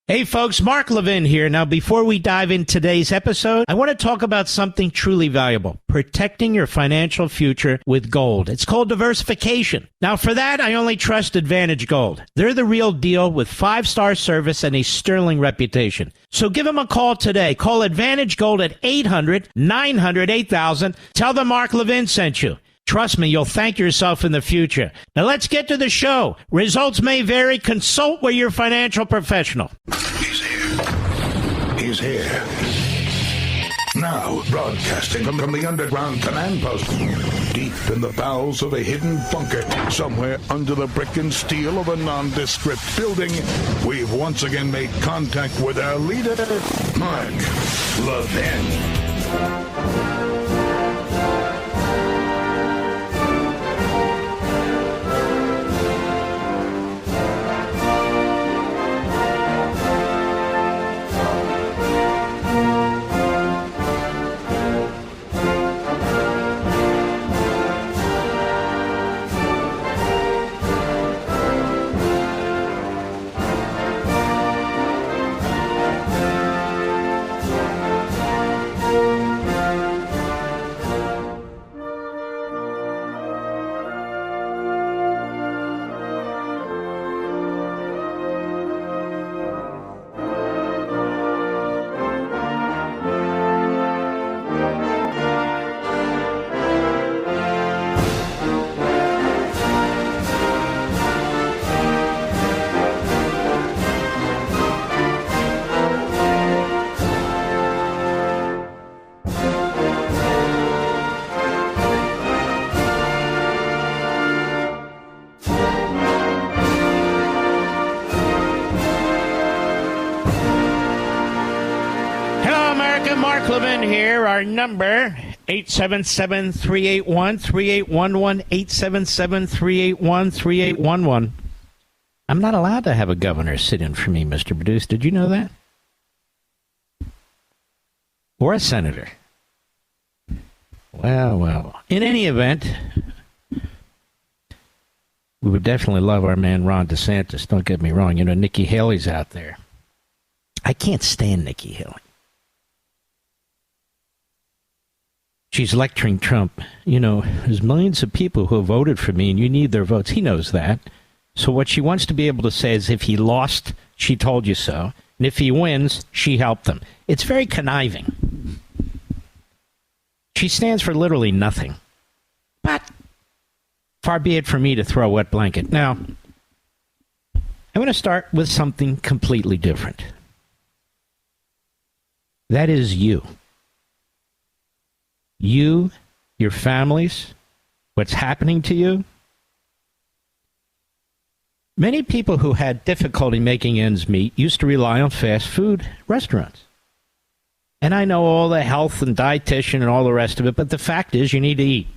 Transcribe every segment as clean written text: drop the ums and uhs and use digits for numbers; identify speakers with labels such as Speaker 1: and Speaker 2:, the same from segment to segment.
Speaker 1: Hey folks, Mark Levin here. Now, before we dive into today's episode, I want to talk about something truly valuable, protecting your financial future with gold. It's called diversification. Now, for that, I only trust Advantage Gold. They're the real deal with 5-star service and a sterling reputation. So give them a call today. Call Advantage Gold at 800-900-8000. Tell them Mark Levin sent you. Trust me, you'll thank yourself in the future. Now let's get to the show. Results may vary. Consult with your financial professional.
Speaker 2: He's here. He's here. Now, broadcasting from the underground command post, deep in the bowels of a hidden bunker, somewhere under the brick and steel of a nondescript building, we've once again made contact with our leader, Mark Levin.
Speaker 1: Mark Levin here. Our number, 877-381-3811, 877-381-3811. I'm not allowed to have a governor sit in for me, Mr. Produce. Did you know that? Or a senator. Well. In any event, we would definitely love our man Ron DeSantis. Don't get me wrong. You know, Nikki Haley's out there. I can't stand Nikki Haley. She's lecturing Trump. You know, there's millions of people who have voted for me, and you need their votes. He knows that. So what she wants to be able to say is if he lost, she told you so. And if he wins, she helped him. It's very conniving. She stands for literally nothing. But far be it for me to throw a wet blanket. Now, I'm going to start with something completely different. That is you. You, your families, what's happening to you. Many people who had difficulty making ends meet used to rely on fast food restaurants. And I know all the health and dietitian and all the rest of it, but the fact is you need to eat.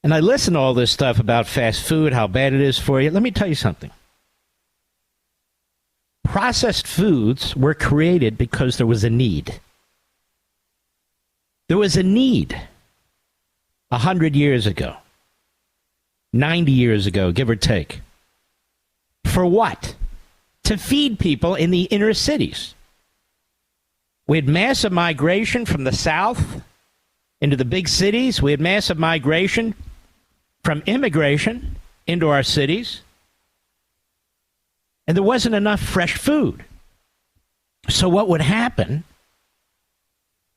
Speaker 1: And I listen to all this stuff about fast food, how bad it is for you. Let me tell you something. Processed foods were created because there was a need. There was a need 100 years ago, 90 years ago, give or take. For what? To feed people in the inner cities. We had massive migration from the south into the big cities. We had massive migration from immigration into our cities. And there wasn't enough fresh food. So what would happen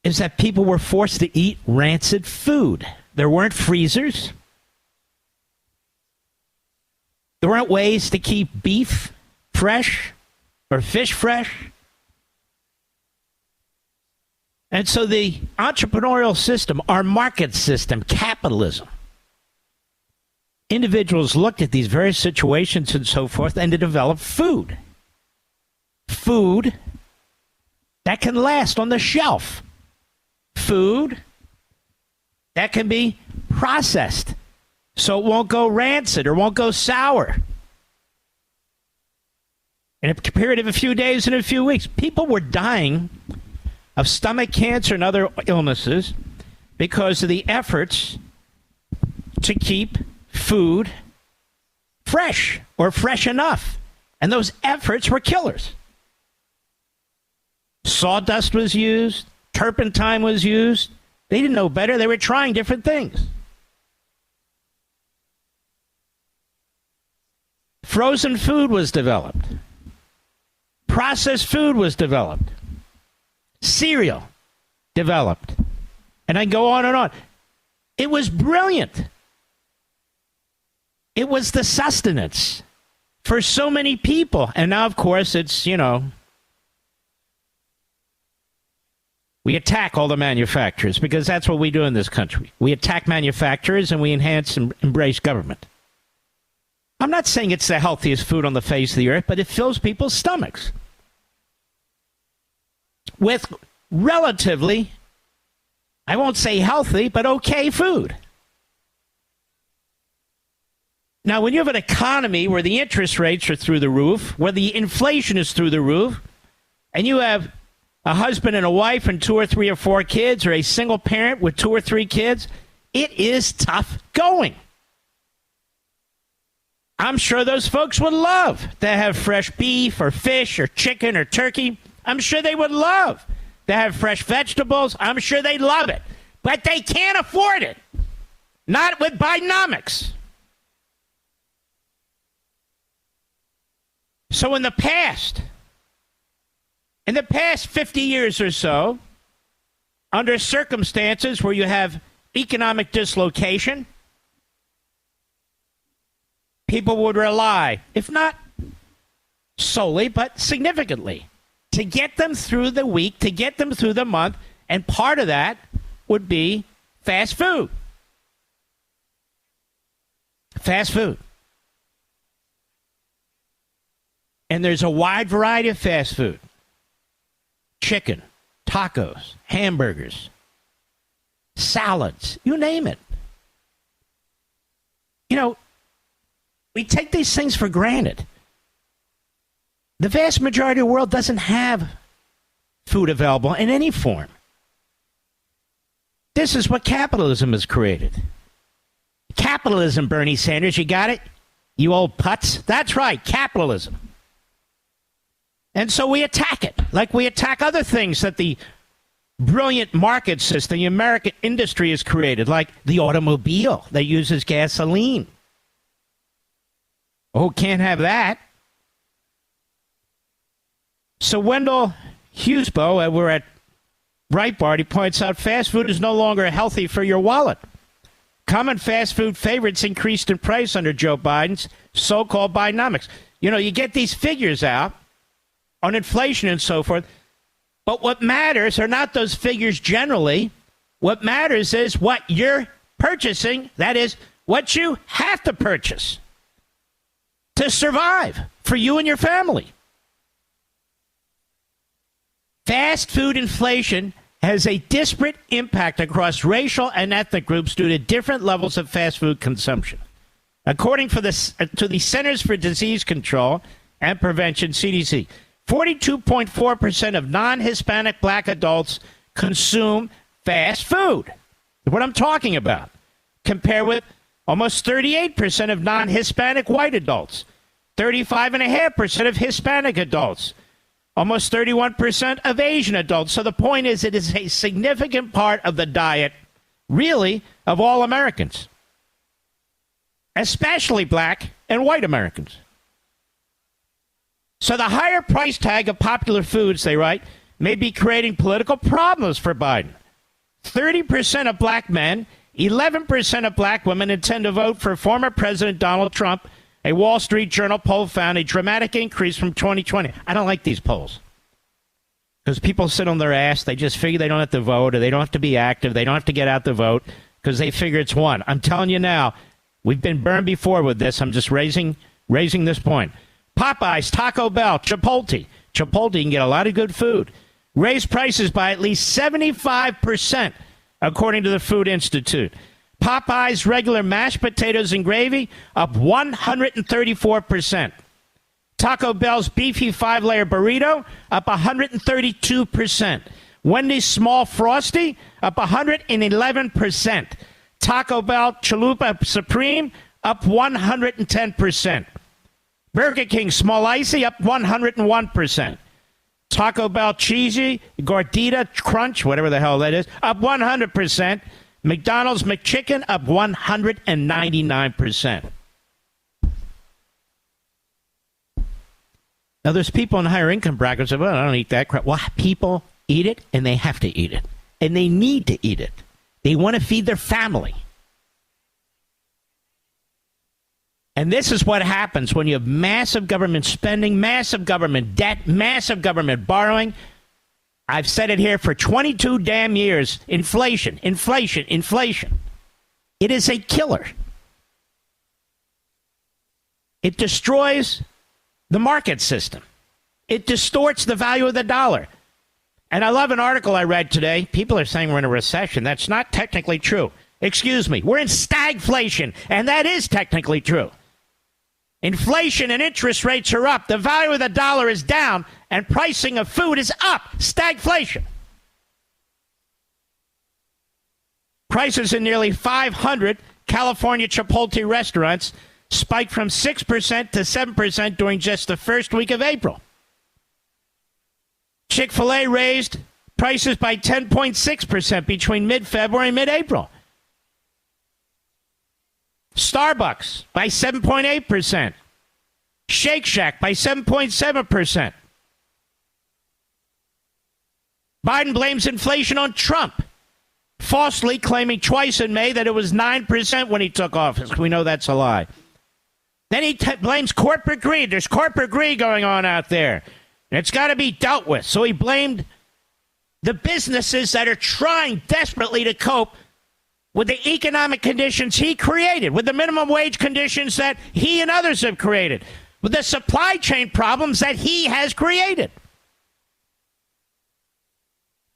Speaker 1: is that people were forced to eat rancid food. There weren't freezers. There weren't ways to keep beef fresh or fish fresh. And so the entrepreneurial system, our market system, capitalism, individuals looked at these various situations and so forth and to develop food. Food that can last on the shelf. Food that can be processed so it won't go rancid or won't go sour. In a period of a few days and a few weeks, people were dying of stomach cancer and other illnesses because of the efforts to keep food fresh or fresh enough. And those efforts were killers. Sawdust was used. Turpentine was used. They didn't know better. They were trying different things. Frozen food was developed. Processed food was developed. Cereal developed. And I go on and on. It was brilliant. It was the sustenance for so many people. And now, of course, it's, we attack all the manufacturers because that's what we do in this country. We attack manufacturers and we enhance and embrace government. I'm not saying it's the healthiest food on the face of the earth, but it fills people's stomachs with relatively, I won't say healthy, but okay food. Now, when you have an economy where the interest rates are through the roof, where the inflation is through the roof, and you have a husband and a wife and 2 or 3 or 4 kids, or a single parent with 2 or 3 kids, it is tough going. I'm sure those folks would love to have fresh beef or fish or chicken or turkey. I'm sure they would love to have fresh vegetables. I'm sure they'd love it. But they can't afford it. Not with Bidenomics. So in the past 50 years or so, under circumstances where you have economic dislocation, people would rely, if not solely, but significantly, to get them through the week, to get them through the month, and part of that would be fast food. Fast food. And there's a wide variety of fast food. Chicken, tacos, hamburgers, salads, you name it. We take these things for granted. The vast majority of the world doesn't have food available in any form. This is what capitalism has created. Capitalism, Bernie Sanders, you got it? You old putz? That's right, capitalism. And so we attack it, like we attack other things that the brilliant market system, the American industry has created, like the automobile that uses gasoline. Oh, can't have that. So Wendell Husebo, we're at Breitbart, he points out fast food is no longer healthy for your wallet. Common fast food favorites increased in price under Joe Biden's so-called Bidenomics. You get these figures out on inflation and so forth, but what matters are not those figures generally. What matters is what you're purchasing, that is, what you have to purchase to survive for you and your family. Fast food inflation has a disparate impact across racial and ethnic groups due to different levels of fast food consumption. According to the Centers for Disease Control and Prevention, CDC, 42.4% of non-Hispanic black adults consume fast food. What I'm talking about. Compared with almost 38% of non-Hispanic white adults, 35.5% of Hispanic adults, almost 31% of Asian adults. So the point is, it is a significant part of the diet, really, of all Americans, especially black and white Americans. So the higher price tag of popular foods, they write, may be creating political problems for Biden. 30% of black men, 11% of black women intend to vote for former President Donald Trump. A Wall Street Journal poll found a dramatic increase from 2020. I don't like these polls because people sit on their ass. They just figure they don't have to vote, or they don't have to be active. They don't have to get out the vote because they figure it's won. I'm telling you now, we've been burned before with this. I'm just raising this point. Popeyes, Taco Bell, Chipotle. Chipotle can get a lot of good food. Raised prices by at least 75%, according to the Food Institute. Popeyes regular mashed potatoes and gravy up 134%. Taco Bell's beefy 5-layer burrito up 132%. Wendy's small frosty up 111%. Taco Bell Chalupa Supreme up 110%. Burger King small icy up 101%. Taco Bell cheesy, Gordita crunch, whatever the hell that is, up 100%. McDonald's McChicken up 199%. Now, there's people in higher income brackets that say, well, I don't eat that crap. Well, people eat it, and they have to eat it. And they need to eat it. They want to feed their family. And this is what happens when you have massive government spending, massive government debt, massive government borrowing. I've said it here for 22 damn years. Inflation, inflation, inflation. It is a killer. It destroys the market system. It distorts the value of the dollar. And I love an article I read today. People are saying we're in a recession. That's not technically true. Excuse me. We're in stagflation, and that is technically true. Inflation and interest rates are up. The value of the dollar is down, and pricing of food is up. Stagflation. Prices in nearly 500 California Chipotle restaurants spiked from 6% to 7% during just the first week of April. Chick-fil-A raised prices by 10.6% between mid-February and mid-April. Starbucks by 7.8%. Shake Shack by 7.7%. Biden blames inflation on Trump, falsely claiming twice in May that it was 9% when he took office. We know that's a lie. Then he blames corporate greed. There's corporate greed going on out there. And it's got to be dealt with. So he blamed the businesses that are trying desperately to cope with the economic conditions he created, with the minimum wage conditions that he and others have created, with the supply chain problems that he has created.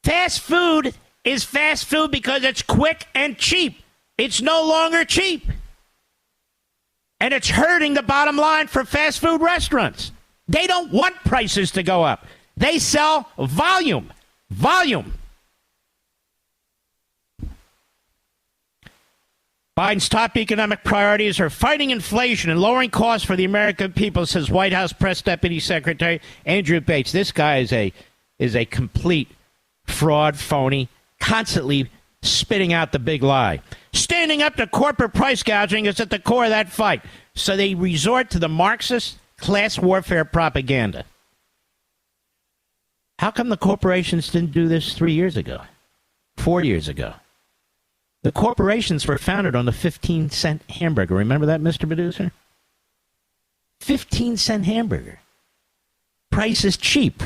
Speaker 1: Fast food is fast food because it's quick and cheap. It's no longer cheap. And it's hurting the bottom line for fast food restaurants. They don't want prices to go up. They sell volume. Volume. Biden's top economic priorities are fighting inflation and lowering costs for the American people, says White House Press Deputy Secretary Andrew Bates. This guy is a complete fraud, phony, constantly spitting out the big lie. Standing up to corporate price gouging is at the core of that fight. So they resort to the Marxist class warfare propaganda. How come the corporations didn't do this 3 years ago, 4 years ago? The corporations were founded on the 15-cent hamburger. Remember that, Mr. Producer? 15-cent hamburger. Price is cheap.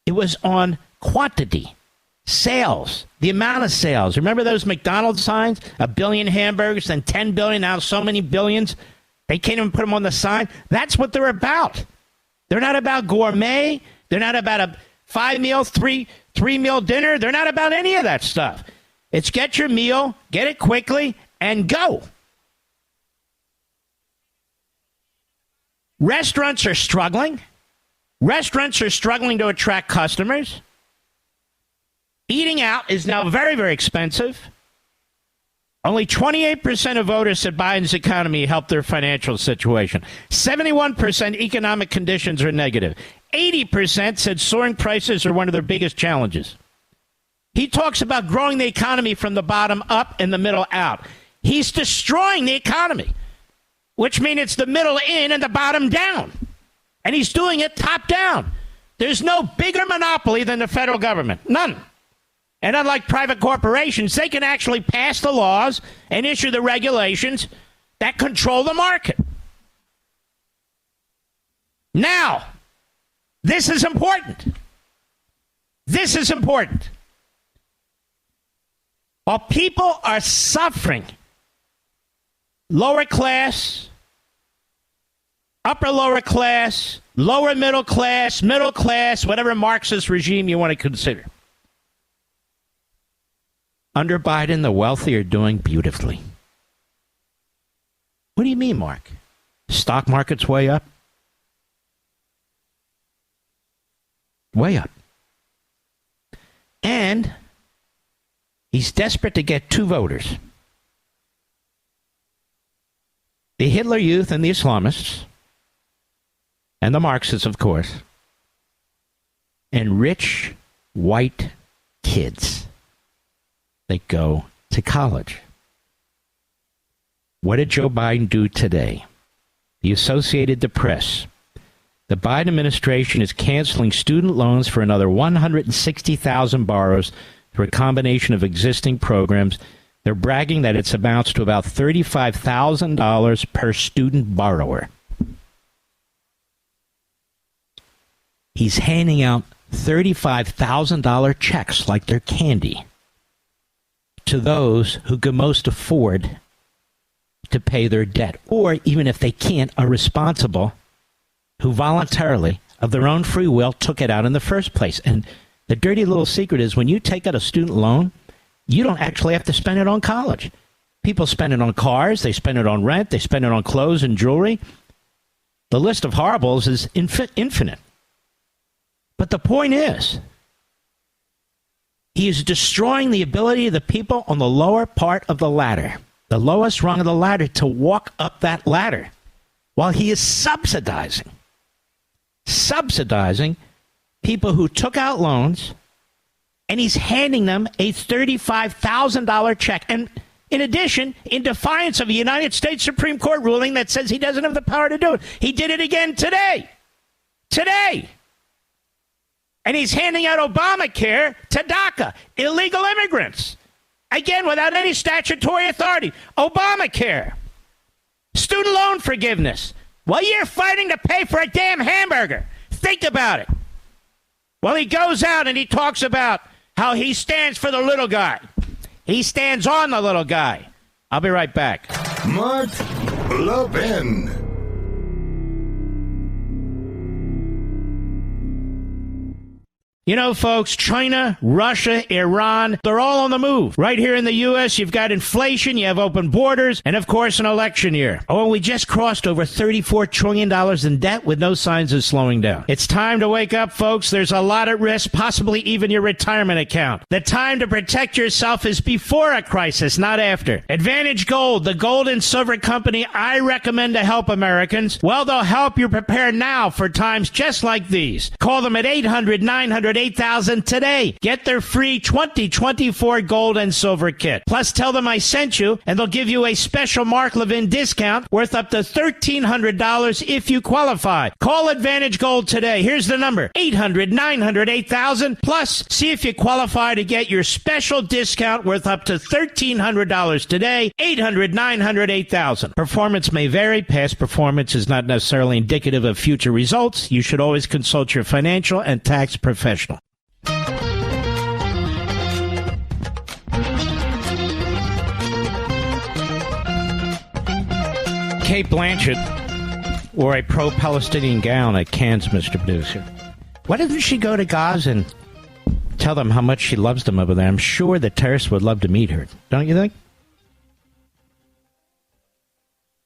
Speaker 1: It was on quantity, sales, the amount of sales. Remember those McDonald's signs? 1 billion hamburgers and 10 billion, now so many billions. They can't even put them on the sign. That's what they're about. They're not about gourmet. They're not about a 5-meal, three-meal dinner. They're not about any of that stuff. It's get your meal, get it quickly, and go. Restaurants are struggling. Restaurants are struggling to attract customers. Eating out is now very, very expensive. Only 28% of voters said Biden's economy helped their financial situation. 71% economic conditions are negative. 80% said soaring prices are one of their biggest challenges. He talks about growing the economy from the bottom up and the middle out. He's destroying the economy, which means it's the middle in and the bottom down. And he's doing it top down. There's no bigger monopoly than the federal government. None. And unlike private corporations, they can actually pass the laws and issue the regulations that control the market. Now, this is important. This is important. While people are suffering, lower class, upper lower class, lower middle class, whatever Marxist regime you want to consider. Under Biden, the wealthy are doing beautifully. What do you mean, Mark? Stock market's way up? Way up. And he's desperate to get 2 voters. The Hitler Youth and the Islamists. and the Marxists, of course, and rich white kids that go to college. What did Joe Biden do today? The Associated Press. The Biden administration is canceling student loans for another 160,000 borrowers through a combination of existing programs. They're bragging that it amounts to about $35,000 per student borrower. He's handing out $35,000 checks like they're candy to those who can most afford to pay their debt, or even if they can't, are responsible, who voluntarily, of their own free will, took it out in the first place. And the dirty little secret is when you take out a student loan, you don't actually have to spend it on college. People spend it on cars, they spend it on rent, they spend it on clothes and jewelry. The list of horribles is infinite. But the point is, he is destroying the ability of the people on the lower part of the ladder, the lowest rung of the ladder, to walk up that ladder, while he is subsidizing people who took out loans, and he's handing them a $35,000 check. And in addition, in defiance of a United States Supreme Court ruling that says he doesn't have the power to do it, he did it again today. And he's handing out Obamacare to DACA, illegal immigrants. Again, without any statutory authority. Obamacare. Student loan forgiveness. While you're fighting to pay for a damn hamburger. Think about it. Well, he goes out and he talks about how he stands for the little guy. He stands on the little guy. I'll be right back.
Speaker 2: Mark Levin.
Speaker 1: You know, folks, China, Russia, Iran, they're all on the move. Right here in the U.S., you've got inflation, you have open borders, and, of course, an election year. Oh, and we just crossed over $34 trillion in debt with no signs of slowing down. It's time to wake up, folks. There's a lot at risk, possibly even your retirement account. The time to protect yourself is before a crisis, not after. Advantage Gold, the gold and silver company I recommend to help Americans. Well, they'll help you prepare now for times just like these. Call them at 800-900-8000 today. Get their free 2024 gold and silver kit. Plus, tell them I sent you, and they'll give you a special Mark Levin discount worth up to $1,300 if you qualify. Call Advantage Gold today. Here's the number, 800-900-8000. Plus, see if you qualify to get your special discount worth up to $1,300 today, 800-900-8000. Performance may vary. Past performance is not necessarily indicative of future results. You should always consult your financial and tax professional. Kate Blanchett wore a pro-Palestinian gown at Cannes, Mr. Producer. Why doesn't she go to Gaza and tell them how much she loves them over there? I'm sure the terrorists would love to meet her. Don't you think?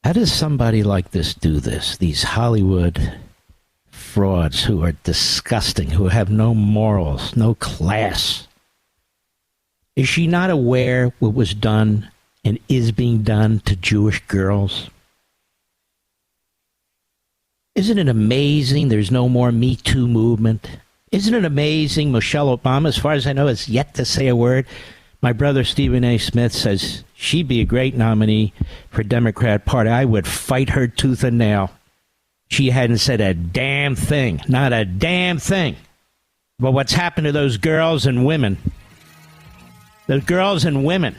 Speaker 1: How does somebody like this do this? These Hollywood frauds who are disgusting, who have no morals, no class. Is she not aware what was done and is being done to Jewish girls? Isn't it amazing there's no more Me Too movement? Isn't it amazing Michelle Obama, as far as I know, has yet to say a word? My brother Stephen A. Smith says she'd be a great nominee for Democrat Party. I would fight her tooth and nail. She hadn't said a damn thing, not a damn thing. But what's happened to those girls and women? Those girls and women.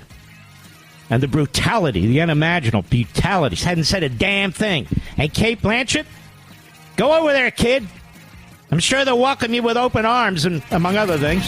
Speaker 1: And the brutality, the unimaginable brutality. She hadn't said a damn thing. And Kate Blanchett, go over there, kid. I'm sure they'll welcome you with open arms, and among other things.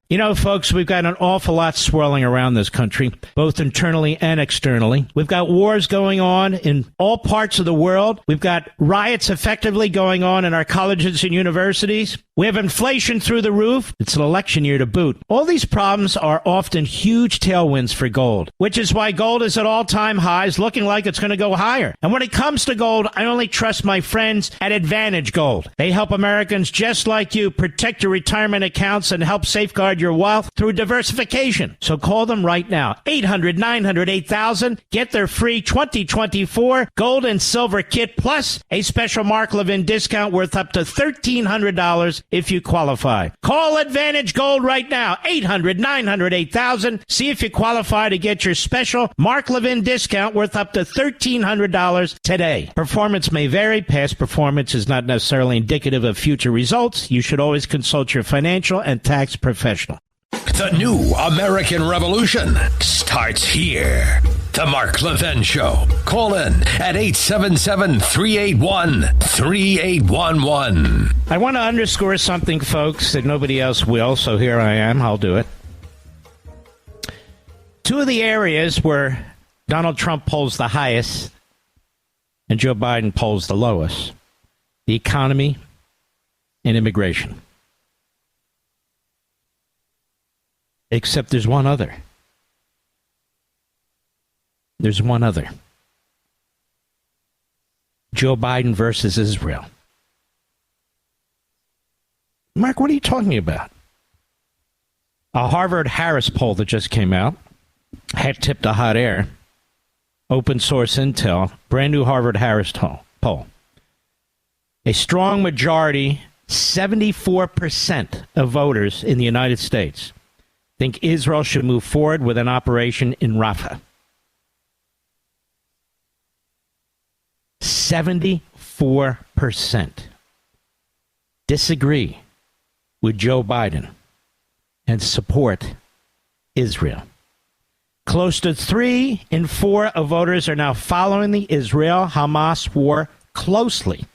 Speaker 1: You know, folks, we've got an awful lot swirling around this country, both internally and externally. We've got wars going on in all parts of the world. We've got riots effectively going on in our colleges and universities. We have inflation through the roof. It's an election year to boot. All these problems are often huge tailwinds for gold, which is why gold is at all-time highs, looking like it's going to go higher. And when it comes to gold, I only trust my friends at Advantage Gold. They help Americans just like you protect your retirement accounts and help safeguard spread your wealth through diversification. So call them right now. 800-900-8000. Get their free 2024 gold and silver kit plus a special Mark Levin discount worth up to $1,300 if you qualify. Call Advantage Gold right now. 800-900-8000. See if you qualify to get your special Mark Levin discount worth up to $1,300 today. Performance may vary. Past performance is not necessarily indicative of future results. You should always consult your financial and tax professional.
Speaker 3: The new American Revolution starts here. The Mark Levin Show. Call in at 877-381-3811.
Speaker 1: I want to underscore something, folks, that nobody else will, so here I am. I'll do it. Two of the areas where Donald Trump polls the highest and Joe Biden polls the lowest: the economy and immigration. Except there's one other. There's one other. Joe Biden versus Israel. Mark, what are you talking about? A Harvard-Harris poll that just came out had tipped a hot air. Open source intel, brand new Harvard-Harris poll. A strong majority, 74% of voters in the United States think Israel should move forward with an operation in Rafah. 74% disagree with Joe Biden and support Israel. Close to 3 in 4 of voters are now following the Israel-Hamas war closely.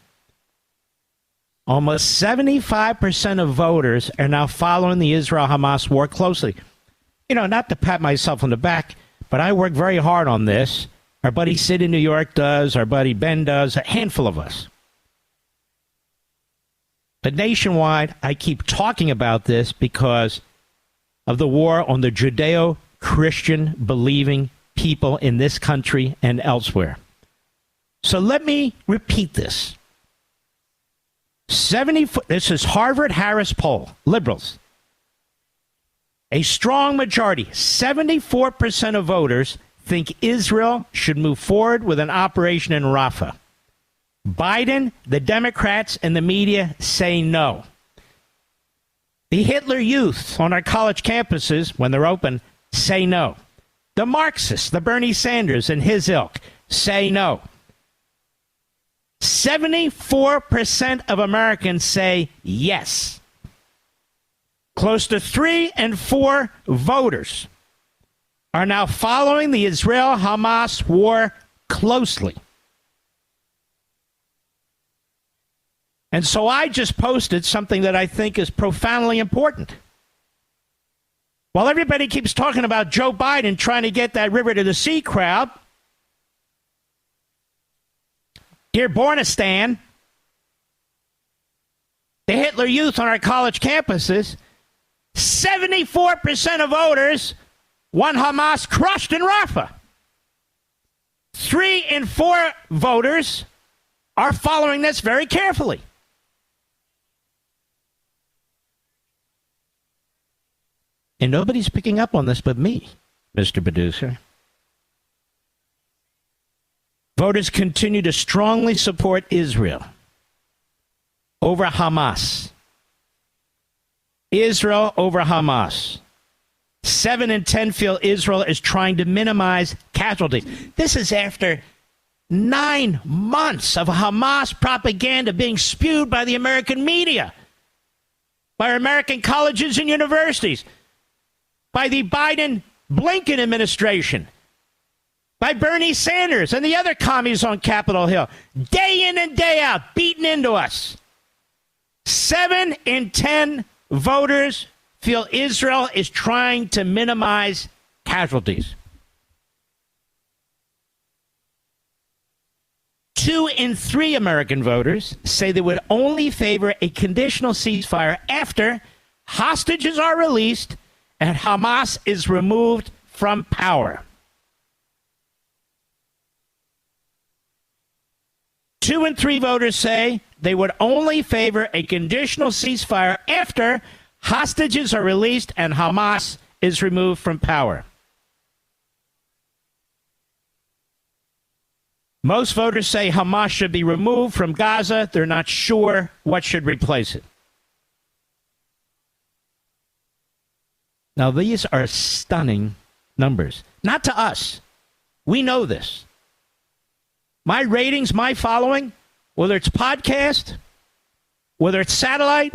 Speaker 1: Almost 75% of voters are now following the Israel-Hamas war closely. You know, not to pat myself on the back, but I work very hard on this. Our buddy Sid in New York does. Our buddy Ben does. A handful of us. But nationwide, I keep talking about this because of the war on the Judeo-Christian believing people in this country and elsewhere. So let me repeat this. This is Harvard-Harris poll, liberals. A strong majority, 74% of voters think Israel should move forward with an operation in Rafah. Biden, the Democrats, and the media say no. The Hitler Youth on our college campuses, when they're open, say no. The Marxists, the Bernie Sanders and his ilk, say no. 74% of Americans say yes. Close to 3 in 4 voters are now following the Israel-Hamas war closely. And so I just posted something that I think is profoundly important. While everybody keeps talking about Joe Biden trying to get that river to the sea crowd, Dear Bornistan, the Hitler Youth on our college campuses, 74% of voters want Hamas crushed in Rafah. 3 in 4 voters are following this very carefully. And nobody's picking up on this but me, Mr. Producer. Voters continue to strongly support Israel over Hamas. Israel over Hamas. 7 in 10 feel Israel is trying to minimize casualties. This is after 9 months of Hamas propaganda being spewed by the American media, by American colleges and universities, by the Biden-Blinken administration, by Bernie Sanders and the other commies on Capitol Hill, day in and day out, beaten into us. 7 in 10 voters feel Israel is trying to minimize casualties. 2 in 3 American voters say they would only favor a conditional ceasefire after hostages are released and Hamas is removed from power. 2 in 3 voters say they would only favor a conditional ceasefire after Hostages are released and Hamas is removed from power. Most voters say Hamas should be removed from Gaza. They're not sure what should replace it. Now, these are stunning numbers. Not to us. We know this. My ratings, my following, whether it's podcast, whether it's satellite,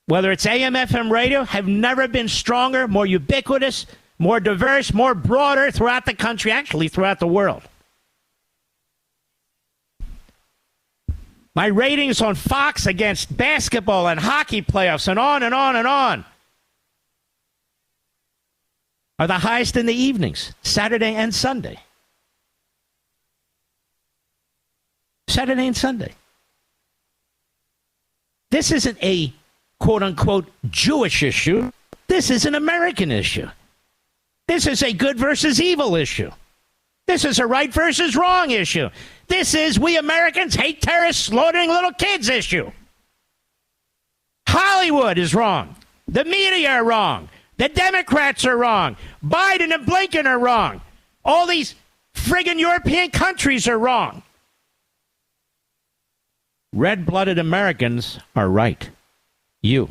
Speaker 1: whether it's AM, FM radio, have never been stronger, more ubiquitous, more diverse, more broader throughout the country, actually throughout the world. My ratings on Fox against basketball and hockey playoffs and on and on and on are the highest in the evenings, Saturday and Sunday. Saturday and Sunday. This isn't a quote-unquote Jewish issue. This is an American issue. This is a good versus evil issue. This is a right versus wrong issue. This is we Americans hate terrorists slaughtering little kids issue. Hollywood is wrong. The media are wrong. The Democrats are wrong. Biden and Blinken are wrong. All these friggin' European countries are wrong. Red-blooded Americans are right. You.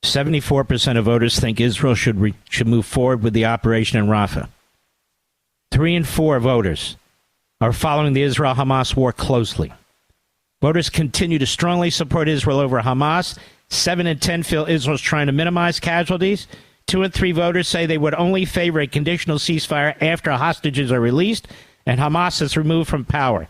Speaker 1: 74% of voters think Israel should move forward with the operation in Rafah. 3 in 4 voters are following the Israel-Hamas war closely. Voters continue to strongly support Israel over Hamas. 7 in 10 feel Israel's trying to minimize casualties. 2 in 3 voters say they would only favor a conditional ceasefire after hostages are released and Hamas is removed from power.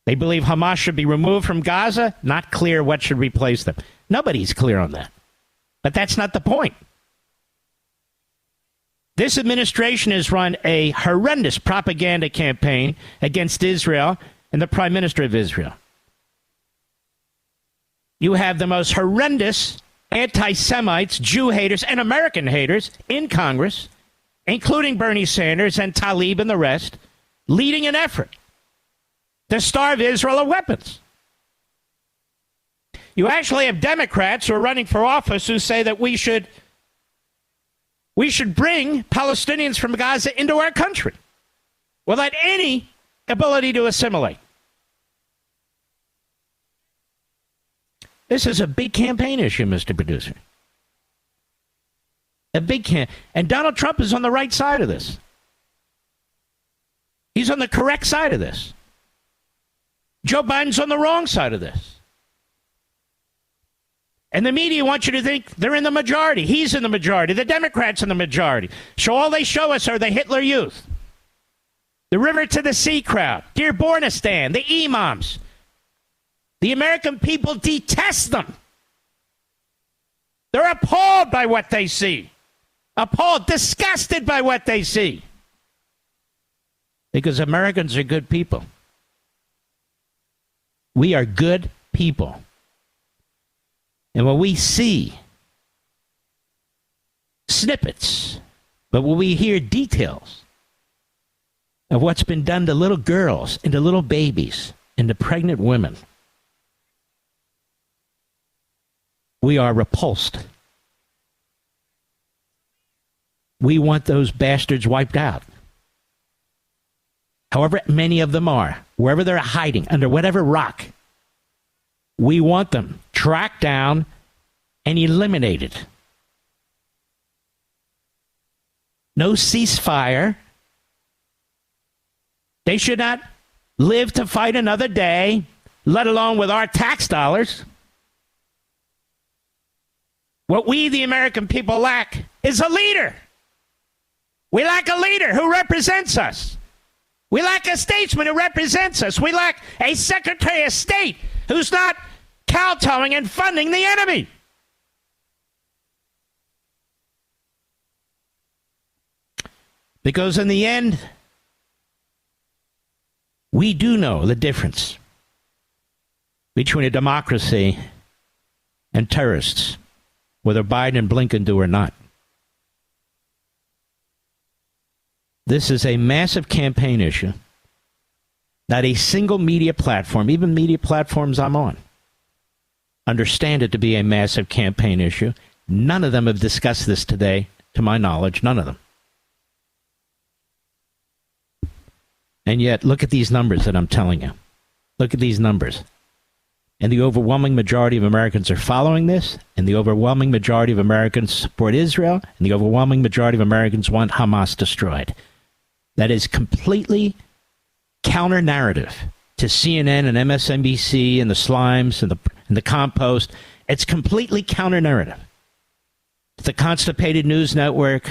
Speaker 1: They believe Hamas should be removed from Gaza. Not clear what should replace them. Nobody's clear on that. But that's not the point. This administration has run a horrendous propaganda campaign against Israel and the Prime Minister of Israel. You have the most horrendous anti-Semites, Jew haters, and American haters in Congress, including Bernie Sanders and Tlaib and the rest, leading an effort to starve Israel of weapons. You actually have Democrats who are running for office who say that we should bring Palestinians from Gaza into our country without any ability to assimilate. This is a big campaign issue, Mr. Producer. And Donald Trump is on the right side of this. He's on the correct side of this. Joe Biden's on the wrong side of this. And the media wants you to think they're in the majority. He's in the majority. The Democrats in the majority. So all they show us are the Hitler Youth, the River to the Sea crowd, Dearbornistan, the imams. The American people detest them. They're appalled by what they see. Appalled, disgusted by what they see. Because Americans are good people. We are good people. And when we see snippets, but when we hear details of what's been done to little girls and to little babies and to pregnant women, we are repulsed. We want those bastards wiped out. However many of them are, wherever they're hiding, under whatever rock, we want them tracked down and eliminated. No ceasefire. They should not live to fight another day, let alone with our tax dollars. What we, the American people, lack is a leader. We lack a leader who represents us. We lack a statesman who represents us. We lack a Secretary of State who's not kowtowing and funding the enemy. Because in the end, we do know the difference between a democracy and terrorists, whether Biden and Blinken do or not. This is a massive campaign issue. Not a single media platform, even media platforms I'm on, understand it to be a massive campaign issue. None of them have discussed this today, to my knowledge. None of them. And yet, look at these numbers that I'm telling you. Look at these numbers. And the overwhelming majority of Americans are following this, and the overwhelming majority of Americans support Israel, and the overwhelming majority of Americans want Hamas destroyed. That is completely counter-narrative to CNN and MSNBC and the Slimes and the Compost. It's completely counter-narrative. The Constipated News Network,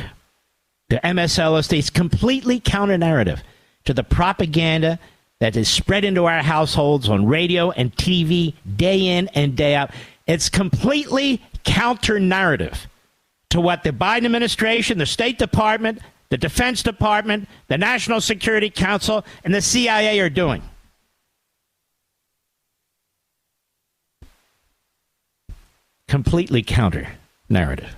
Speaker 1: the MSLSD, it's completely counter-narrative to the propaganda that is spread into our households on radio and TV day in and day out. It's completely counter-narrative to what the Biden administration, the State Department, the Defense Department, the National Security Council, and the CIA are doing. Completely counter-narrative.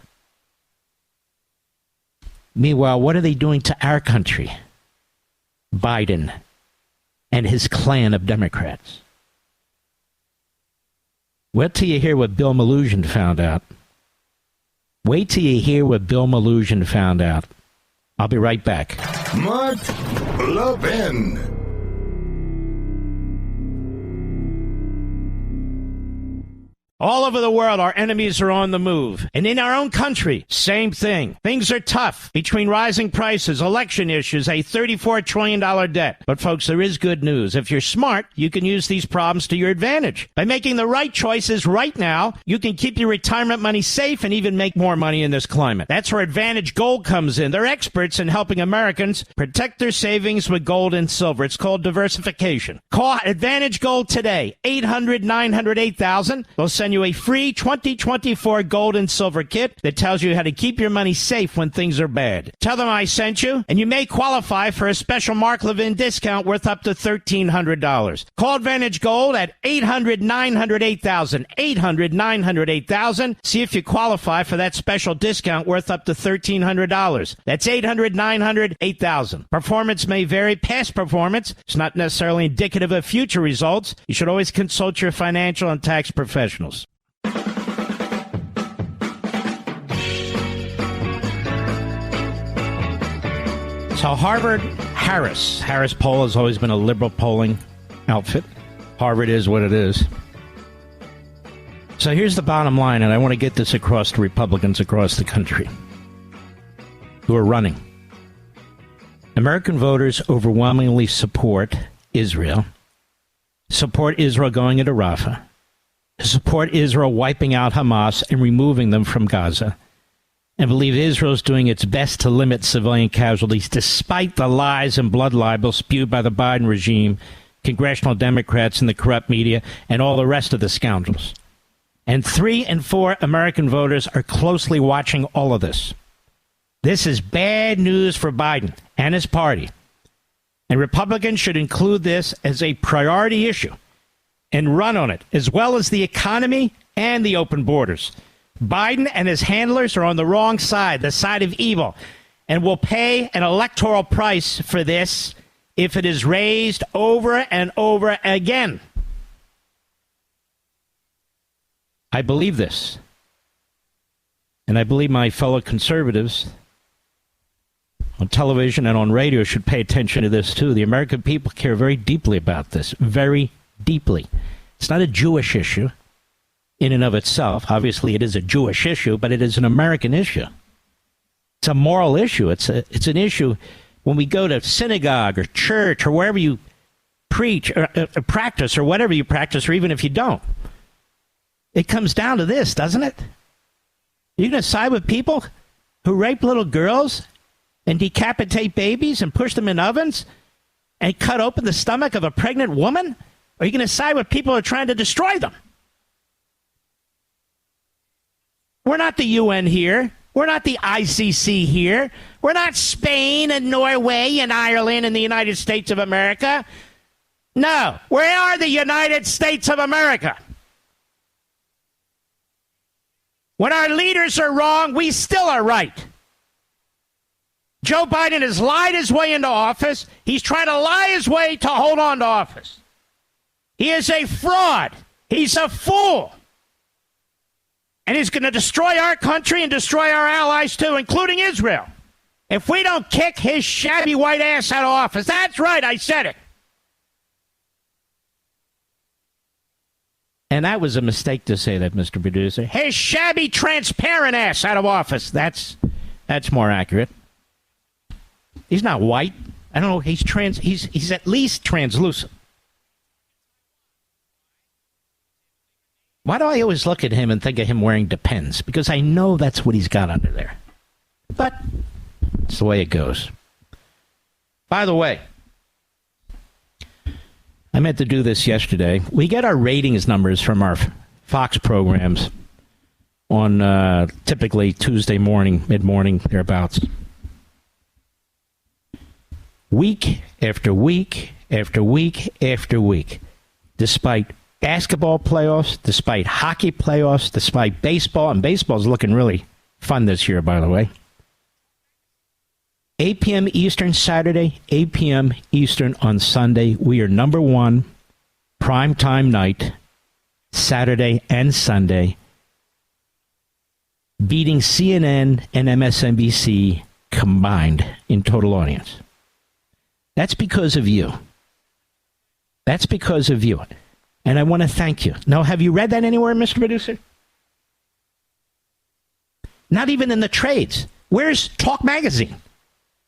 Speaker 1: Meanwhile, what are they doing to our country? Biden and his clan of Democrats. Wait till you hear what Bill Maloogian found out. Wait till you hear what Bill Maloogian found out. I'll be right back.
Speaker 2: Mark Levin.
Speaker 1: All over the world, our enemies are on the move. And in our own country, same thing. Things are tough between rising prices, election issues, a $34 trillion debt. But folks, there is good news. If you're smart, you can use these problems to your advantage. By making the right choices right now, you can keep your retirement money safe and even make more money in this climate. That's where Advantage Gold comes in. They're experts in helping Americans protect their savings with gold and silver. It's called diversification. Call Advantage Gold today, 800-900-8000. They'll send you a free 2024 gold and silver kit that tells you how to keep your money safe when things are bad. Tell them I sent you, and you may qualify for a special Mark Levin discount worth up to $1,300. Call Advantage Gold at 800-900-8000, 800-900-8000. See if you qualify for that special discount worth up to $1,300. That's 800-900-8000. Performance may vary. Past performance is not necessarily indicative of future results. You should always consult your financial and tax professionals. So Harris poll has always been a liberal polling outfit. Harvard is what it is. So here's the bottom line, and I want to get this across to Republicans across the country who are running. American voters overwhelmingly support Israel going into Rafah, support Israel wiping out Hamas and removing them from Gaza, and believe Israel is doing its best to limit civilian casualties despite the lies and blood libel spewed by the Biden regime, congressional Democrats, and the corrupt media, and all the rest of the scoundrels. And 3 in 4 American voters are closely watching all of this. This is bad news for Biden and his party. And Republicans should include this as a priority issue and run on it, as well as the economy and the open borders. Biden and his handlers are on the wrong side, the side of evil, and will pay an electoral price for this if it is raised over and over again. I believe this. And I believe my fellow conservatives on television and on radio should pay attention to this too. The American people care very deeply about this, very deeply. It's not a Jewish issue in and of itself. Obviously, it is a Jewish issue, but it is an American issue. It's a moral issue. It's an issue when we go to synagogue or church or wherever you preach or practice or whatever you practice, or even if you don't. It comes down to this, doesn't it? You're going to side with people who rape little girls and decapitate babies and push them in ovens and cut open the stomach of a pregnant woman? Or are you going to side with people who are trying to destroy them? We're not the UN here. We're not the ICC here. We're not Spain and Norway and Ireland and the United States of America. No, we are the United States of America. When our leaders are wrong, we still are right. Joe Biden has lied his way into office. He's trying to lie his way to hold on to office. He is a fraud. He's a fool. And he's going to destroy our country and destroy our allies, too, including Israel. If we don't kick his shabby white ass out of office. That's right, I said it. And that was a mistake to say that, Mr. Producer. His shabby, transparent ass out of office. That's more accurate. He's not white. I don't know. He's at least translucent. Why do I always look at him and think of him wearing Depends? Because I know that's what he's got under there. But it's the way it goes. By the way, I meant to do this yesterday. We get our ratings numbers from our Fox programs on typically Tuesday morning, mid-morning, thereabouts. Week after week after week after week, despite basketball playoffs, despite hockey playoffs, despite baseball, and baseball's looking really fun this year, by the way. 8 p.m. Eastern Saturday, 8 p.m. Eastern on Sunday. We are number one, primetime night, Saturday and Sunday, beating CNN and MSNBC combined in total audience. That's because of you. That's because of you. And I want to thank you. Now, have you read that anywhere, Mr. Producer? Not even in the trades. Where's Talk Magazine?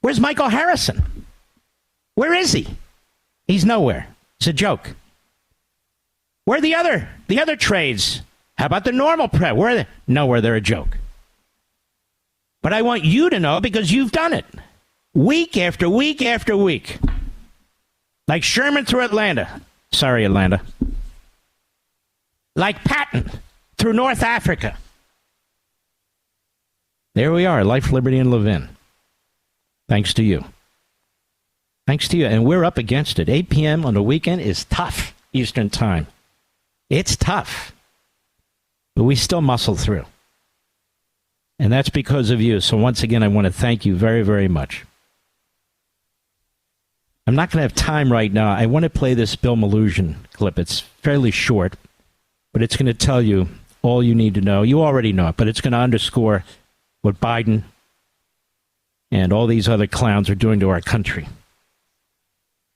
Speaker 1: Where's Michael Harrison? Where is he? He's nowhere. It's a joke. Where are the other trades? How about the normal press? Where are they? Nowhere. They're a joke. But I want you to know because you've done it. Week after week after week. Like Sherman through Atlanta. Sorry, Atlanta. Like Patton through North Africa. There we are. Life, Liberty, and Levin. Thanks to you. Thanks to you. And we're up against it. 8 p.m. on the weekend is tough Eastern time. It's tough. But we still muscle through. And that's because of you. So once again, I want to thank you very, very much. I'm not going to have time right now. I want to play this Bill Maloogian clip. It's fairly short, but it's going to tell you all you need to know. You already know it, but it's going to underscore what Biden and all these other clowns are doing to our country.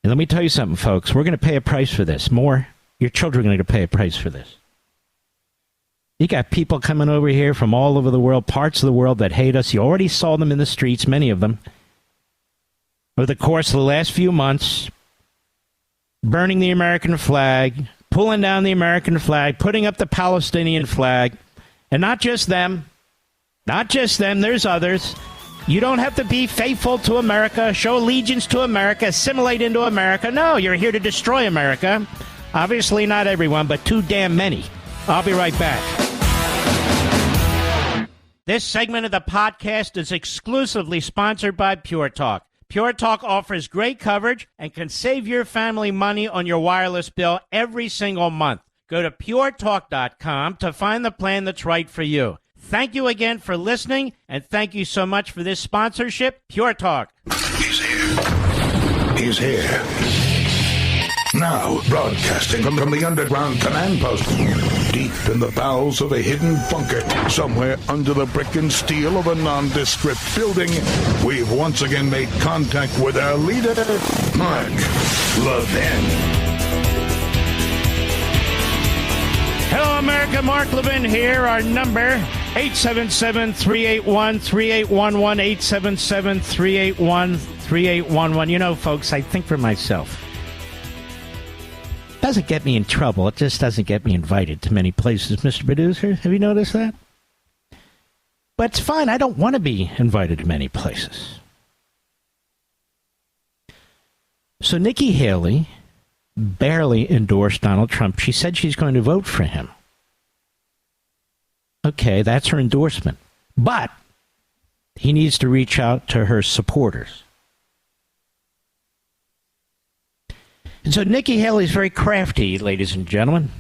Speaker 1: And let me tell you something, folks. We're going to pay a price for this. More, your children are going to pay a price for this. You got people coming over here from all over the world, parts of the world that hate us. You already saw them in the streets, many of them. Over the course of the last few months, burning the American flag, pulling down the American flag, putting up the Palestinian flag, and not just them, there's others. You don't have to be faithful to America, show allegiance to America, assimilate into America. No, you're here to destroy America. Obviously not everyone, but too damn many. I'll be right back. This segment of the podcast is exclusively sponsored by Pure Talk. Pure Talk offers great coverage and can save your family money on your wireless bill every single month. Go to puretalk.com to find the plan that's right for you. Thank you again for listening, and thank you so much for this sponsorship, Pure Talk.
Speaker 2: He's here. He's here. Now, broadcasting from the underground command post, deep in the bowels of a hidden bunker, somewhere under the brick and steel of a nondescript building, we've once again made contact with our leader, Mark Levin.
Speaker 1: Hello, America. Mark Levin here. Our number, 877-381-3811, 877-381-3811. You know, folks, I think for myself. Doesn't get me in trouble. It just doesn't get me invited to many places, Mr. Producer. Have you noticed that? But it's fine. I don't want to be invited to many places. So Nikki Haley barely endorsed Donald Trump. She said she's going to vote for him. Okay, that's her endorsement. But he needs to reach out to her supporters. And so Nikki Haley's very crafty, ladies and gentlemen.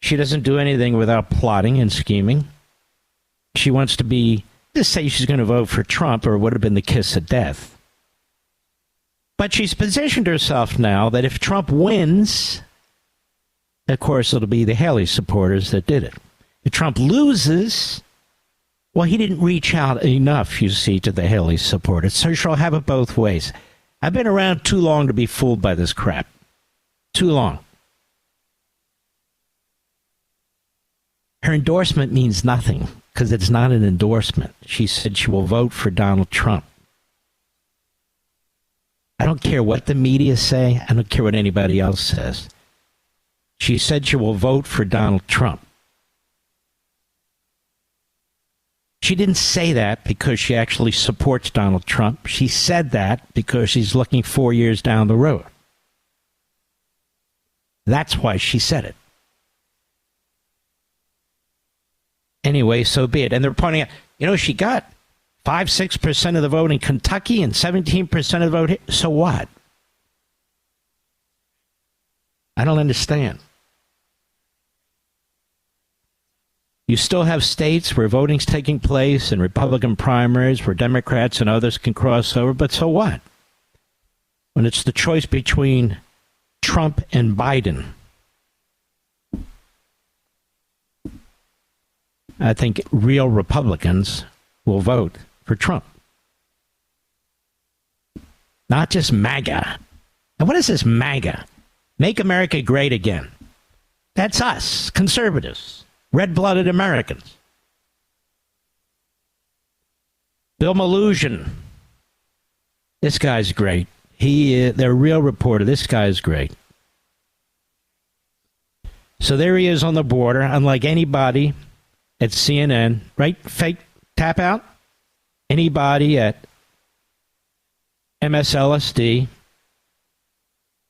Speaker 1: She doesn't do anything without plotting and scheming. She wants to be just say she's going to vote for Trump, or it would have been the kiss of death. But she's positioned herself now that if Trump wins, of course, it'll be the Haley supporters that did it. If Trump loses, well, he didn't reach out enough, you see, to the Haley supporters. So she'll have it both ways. I've been around too long to be fooled by this crap. Too long. Her endorsement means nothing because it's not an endorsement. She said she will vote for Donald Trump. I don't care what the media say. I don't care what anybody else says. She said she will vote for Donald Trump. She didn't say that because she actually supports Donald Trump. She said that because she's looking 4 years down the road. That's why she said it. Anyway, so be it. And they're pointing out, she got 5-6% of the vote in Kentucky and 17% of the vote here. So what? I don't understand. You still have states where voting's taking place and Republican primaries where Democrats and others can cross over, but so what? When it's the choice between Trump and Biden, I think real Republicans will vote for Trump. Not just MAGA. And what is this MAGA? Make America Great Again. That's us, conservatives, red-blooded Americans. Bill Maloogian. This guy's great. They're a real reporter. This guy's great. So there he is on the border, unlike anybody at CNN, right? Fake tap out. Anybody at MSLSD.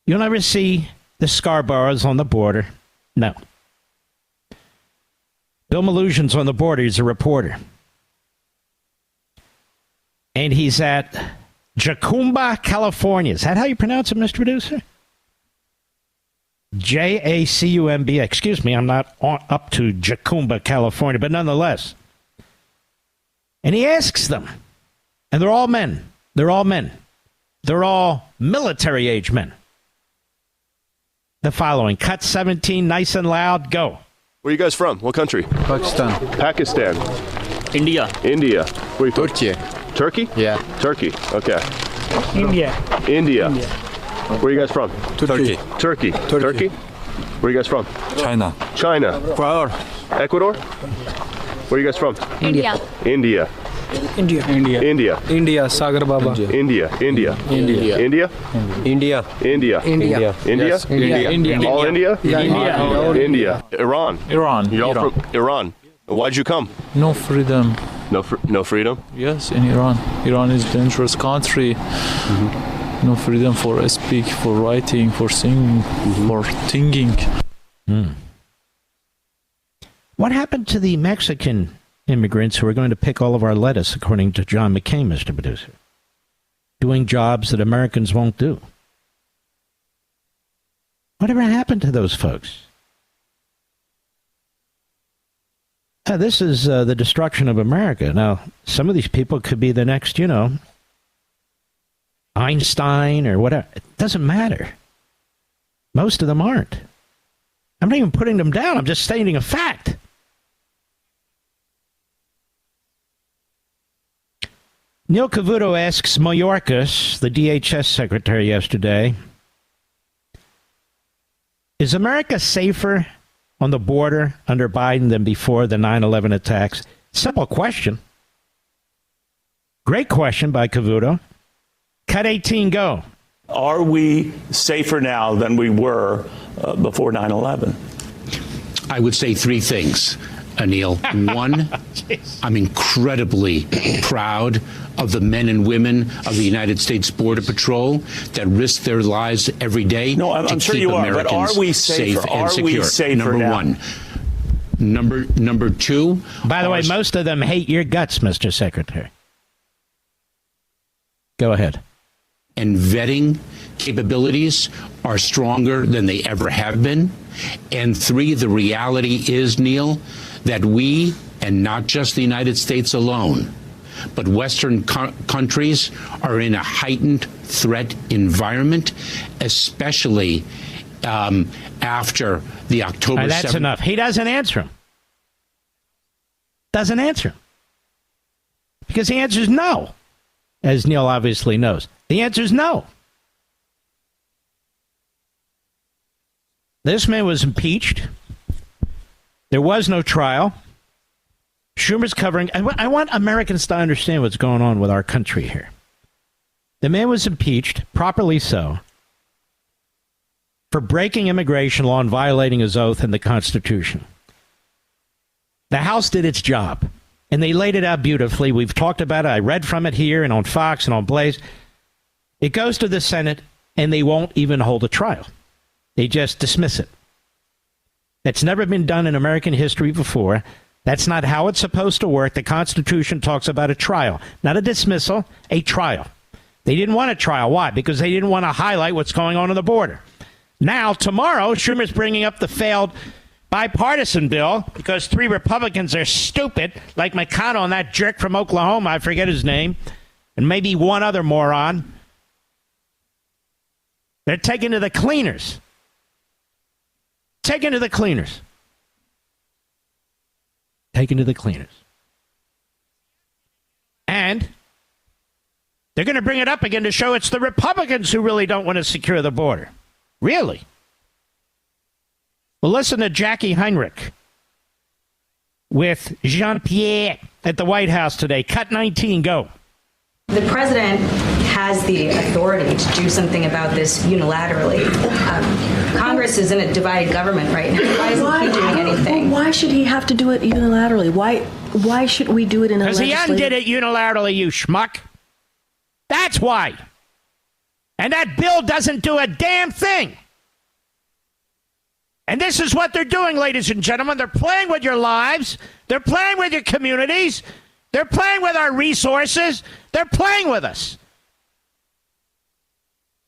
Speaker 1: You'll never see the Scarboroughs on the border. No. Bill Maloogian's on the border. He's a reporter. And he's at Jacumba, California. Is that how you pronounce it, Mr. Producer? Jacumba. Excuse me, I'm not up to Jacumba, California, but nonetheless. And he asks them, and they're all men. They're all men. They're all military-age men. The following. Cut 17, nice and loud, go.
Speaker 4: Where are you guys from? What country?
Speaker 5: Pakistan.
Speaker 4: Pakistan.
Speaker 5: India.
Speaker 4: India. Where are you from?
Speaker 5: Turkey.
Speaker 4: Turkey?
Speaker 5: Yeah.
Speaker 4: Turkey. Okay.
Speaker 5: India.
Speaker 4: India. Where are you guys from?
Speaker 5: Turkey.
Speaker 4: Turkey. Turkey. Where are you guys from?
Speaker 5: China.
Speaker 4: China.
Speaker 5: Ecuador.
Speaker 4: Ecuador? Where are you guys from?
Speaker 6: India.
Speaker 4: India.
Speaker 5: India. India.
Speaker 4: India.
Speaker 5: India. Sagar Baba.
Speaker 4: India. India.
Speaker 5: India.
Speaker 4: India.
Speaker 5: India.
Speaker 4: India.
Speaker 5: India.
Speaker 4: India.
Speaker 5: Yes. India.
Speaker 4: India. All India?
Speaker 5: Yeah, India.
Speaker 4: India. Iran.
Speaker 7: Iran.
Speaker 4: You're all
Speaker 7: Iran.
Speaker 4: from Iran. Why'd you come?
Speaker 7: No freedom.
Speaker 4: No freedom?
Speaker 7: Yes, in Iran. Iran is a dangerous country. No freedom for speak, for writing, for singing, for thinking.
Speaker 1: What happened to the Mexican immigrants who are going to pick all of our lettuce, according to John McCain, Mr. Producer? Doing jobs that Americans won't do. Whatever happened to those folks? This is the destruction of America. Now, some of these people could be the next, Einstein or whatever. It doesn't matter. Most of them aren't. I'm not even putting them down. I'm just stating a fact. Neil Cavuto asks Mayorkas, the DHS secretary yesterday, is America safer on the border under Biden than before the 9/11 attacks? Simple question. Great question by Cavuto. Cut 18, go.
Speaker 8: Are we safer now than we were before 9/11?
Speaker 9: I would say three things, Anil. One, I'm incredibly proud of the men and women of the United States Border Patrol that risk their lives every day
Speaker 8: No, I'm
Speaker 9: to
Speaker 8: sure
Speaker 9: keep
Speaker 8: you are,
Speaker 9: Americans
Speaker 8: but are we safer?
Speaker 9: safe and
Speaker 8: Are we
Speaker 9: secure.
Speaker 8: safer
Speaker 9: Number
Speaker 8: now?
Speaker 9: one. Number two.
Speaker 1: By the way, most of them hate your guts, Mr. Secretary. Go ahead.
Speaker 9: And vetting capabilities are stronger than they ever have been. And three, the reality is, Neil, that we, and not just the United States alone, but Western countries are in a heightened threat environment, especially after the October 7th.
Speaker 1: That's enough. He doesn't answer him. Doesn't answer him. Because the answer is no, as Neil obviously knows. The answer is no. This man was impeached. There was no trial. Schumer's covering. I want Americans to understand what's going on with our country here. The man was impeached, properly so, for breaking immigration law and violating his oath and the Constitution. The House did its job, and they laid it out beautifully. We've talked about it. I read from it here and on Fox and on Blaze. It goes to the Senate, and they won't even hold a trial. They just dismiss it. That's never been done in American history before. That's not how it's supposed to work. The Constitution talks about a trial, not a dismissal, a trial. They didn't want a trial. Why? Because they didn't want to highlight what's going on the border. Now, tomorrow, Schumer's bringing up the failed bipartisan bill because 3 Republicans are stupid, like McConnell and that jerk from Oklahoma, I forget his name, and maybe one other moron. They're taken to the cleaners. Taken to the cleaners. Taken to the cleaners. And they're going to bring it up again to show it's the Republicans who really don't want to secure the border. Really? Well, listen to Jackie Heinrich with Jean-Pierre at the White House today. Cut 19, go.
Speaker 6: The president has the authority to do something about this unilaterally. Congress is in a divided government right now. Why isn't he doing anything?
Speaker 10: Why should he have to do it unilaterally? Why should we do it in a legislative?
Speaker 1: Because he undid it unilaterally, you schmuck. That's why. And that bill doesn't do a damn thing. And this is what they're doing, ladies and gentlemen. They're playing with your lives. They're playing with your communities. They're playing with our resources. They're playing with us.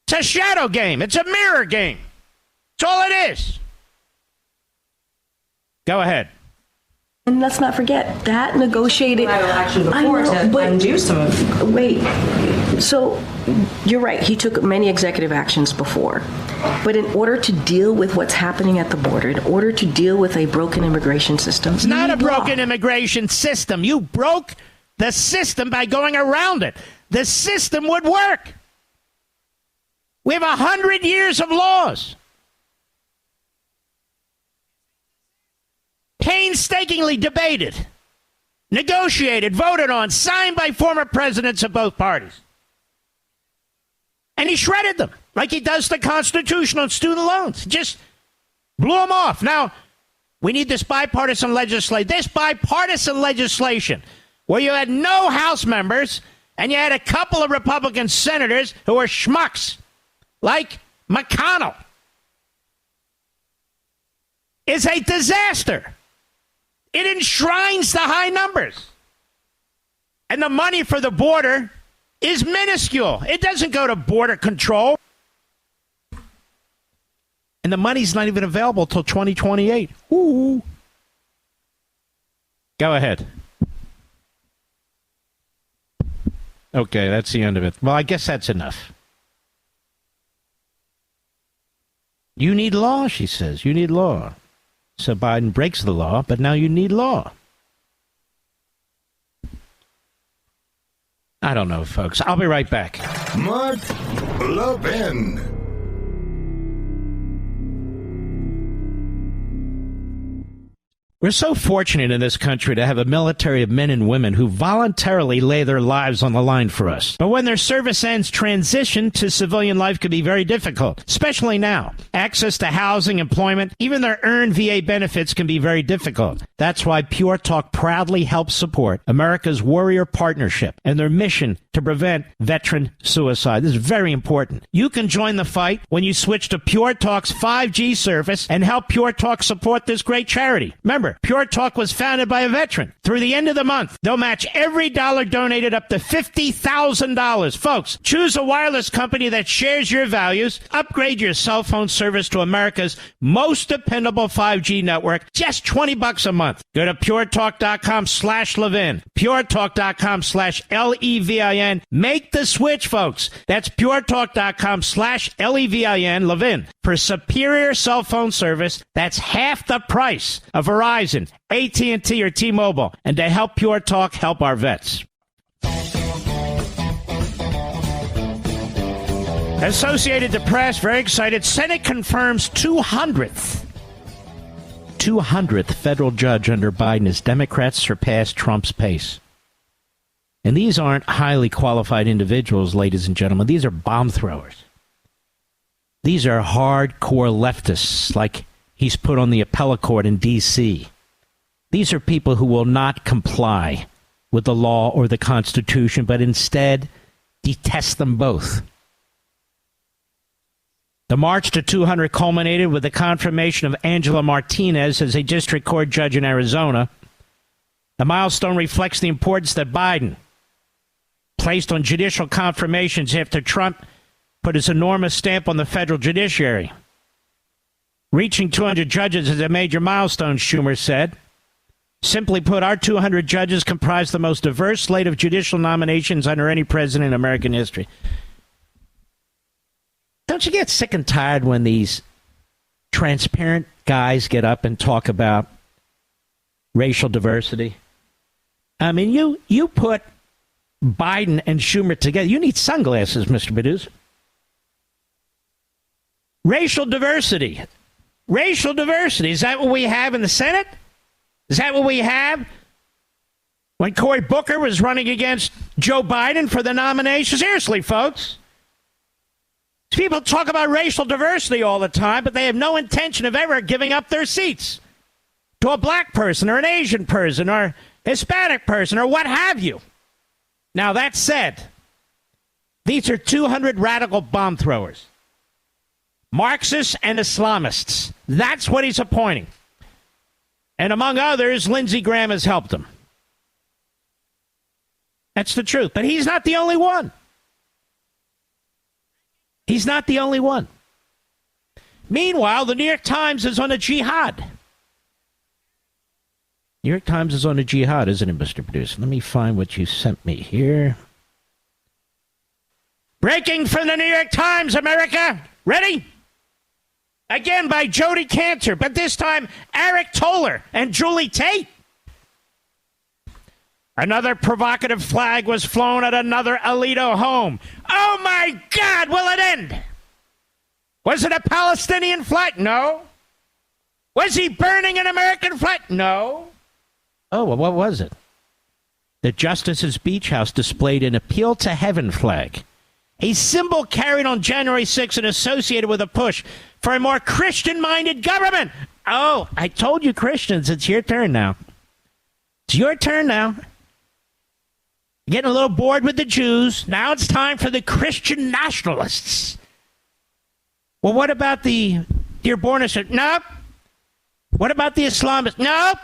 Speaker 1: It's a shadow game. It's a mirror game. That's all it is. Go ahead.
Speaker 10: And let's not forget that negotiated
Speaker 6: action before to undo some of.
Speaker 10: Wait. So you're right. He took many executive actions before. But in order to deal with what's happening at the border, in order to deal with a broken immigration system,
Speaker 1: it's not a broken immigration system. You broke the system by going around it. The system would work. We have 100 years of laws. Painstakingly debated, negotiated, voted on, signed by former presidents of both parties. And he shredded them like he does the Constitution on student loans. Just blew them off. Now, we need this bipartisan legislation. This bipartisan legislation where you had no House members and you had a couple of Republican senators who were schmucks like McConnell is a disaster. It enshrines the high numbers. And the money for the border is minuscule. It doesn't go to border control. And the money's not even available till 2028. Ooh. Go ahead. Okay, that's the end of it. Well, I guess that's enough. You need law, she says. You need law. So Biden breaks the law, but now you need law. I don't know, folks. I'll be right back.
Speaker 2: Mark Levin.
Speaker 1: We're so fortunate in this country to have a military of men and women who voluntarily lay their lives on the line for us. But when their service ends, transition to civilian life can be very difficult, especially now. Access to housing, employment, even their earned VA benefits can be very difficult. That's why Pure Talk proudly helps support America's Warrior Partnership and their mission to prevent veteran suicide. This is very important. You can join the fight when you switch to Pure Talk's 5G service and help Pure Talk support this great charity. Remember, Pure Talk was founded by a veteran. Through the end of the month, they'll match every dollar donated up to $50,000. Folks, choose a wireless company that shares your values. Upgrade your cell phone service to America's most dependable 5G network. Just $20 a month. month. Go to puretalk.com/Levin. puretalk.com/Levin. Make the switch, folks. That's puretalk.com/Levin. Levin. For superior cell phone service that's half the price of Verizon, AT&T, or T-Mobile. And to help Pure Talk help our vets. Associated Press, very excited. Senate confirms 200th federal judge under Biden as Democrats surpass Trump's pace. And these aren't highly qualified individuals, ladies and gentlemen. These are bomb throwers. These are hardcore leftists, like he's put on the appellate court in D.C. These are people who will not comply with the law or the Constitution, but instead detest them both. The march to 200 culminated with the confirmation of Angela Martinez as a district court judge in Arizona. The milestone reflects the importance that Biden placed on judicial confirmations after Trump put his enormous stamp on the federal judiciary. Reaching 200 judges is a major milestone, Schumer said. Simply put, our 200 judges comprise the most diverse slate of judicial nominations under any president in American history. Don't you get sick and tired when these transparent guys get up and talk about racial diversity? I mean, you put Biden and Schumer together. You need sunglasses, Mr. Producer. Racial diversity. Racial diversity. Is that what we have in the Senate? Is that what we have when Cory Booker was running against Joe Biden for the nomination? Seriously, folks. People talk about racial diversity all the time, but they have no intention of ever giving up their seats to a black person or an Asian person or Hispanic person or what have you. Now, that said, these are 200 radical bomb throwers, Marxists and Islamists. That's what he's appointing. And among others, Lindsey Graham has helped him. That's the truth. But he's not the only one. He's not the only one. Meanwhile, the New York Times is on a jihad. New York Times is on a jihad, isn't it, Mr. Producer? Let me find what you sent me here. Breaking from the New York Times, America. Ready? Again by Jody Cantor, but this time Eric Toller and Julie Tate. Another provocative flag was flown at another Alito home. Oh, my God, will it end? Was it a Palestinian flag? No. Was he burning an American flag? No. Oh, well, what was it? The Justice's Beach House displayed an Appeal to Heaven flag, a symbol carried on January 6th and associated with a push for a more Christian-minded government. Oh, I told you, Christians, it's your turn now. It's your turn now. Getting a little bored with the Jews. Now it's time for the Christian nationalists. Well, what about the Dearbornists? Nope. What about the Islamists? Nope.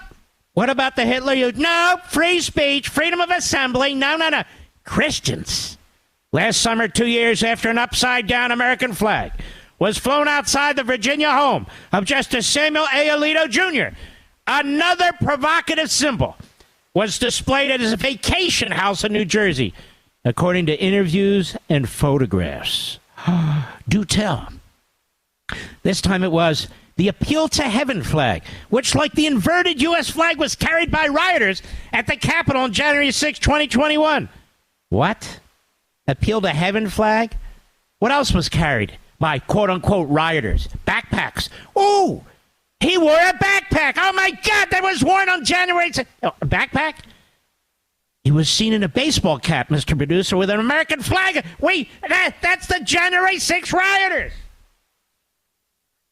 Speaker 1: What about the Hitler Youth? Nope. Free speech, freedom of assembly. No. Christians. Last summer, 2 years after an upside-down American flag was flown outside the Virginia home of Justice Samuel A. Alito, Jr., another provocative symbol was displayed at his vacation house in New Jersey, according to interviews and photographs. Do tell. This time it was the Appeal to Heaven flag, which, like the inverted U.S. flag, was carried by rioters at the Capitol on January 6, 2021. What? Appeal to Heaven flag? What else was carried by quote-unquote rioters? Backpacks. Ooh! He wore a backpack. Oh, my God, that was worn on January 6th. Oh, a backpack? He was seen in a baseball cap, Mr. Producer, with an American flag. Wait, that's the January 6th rioters.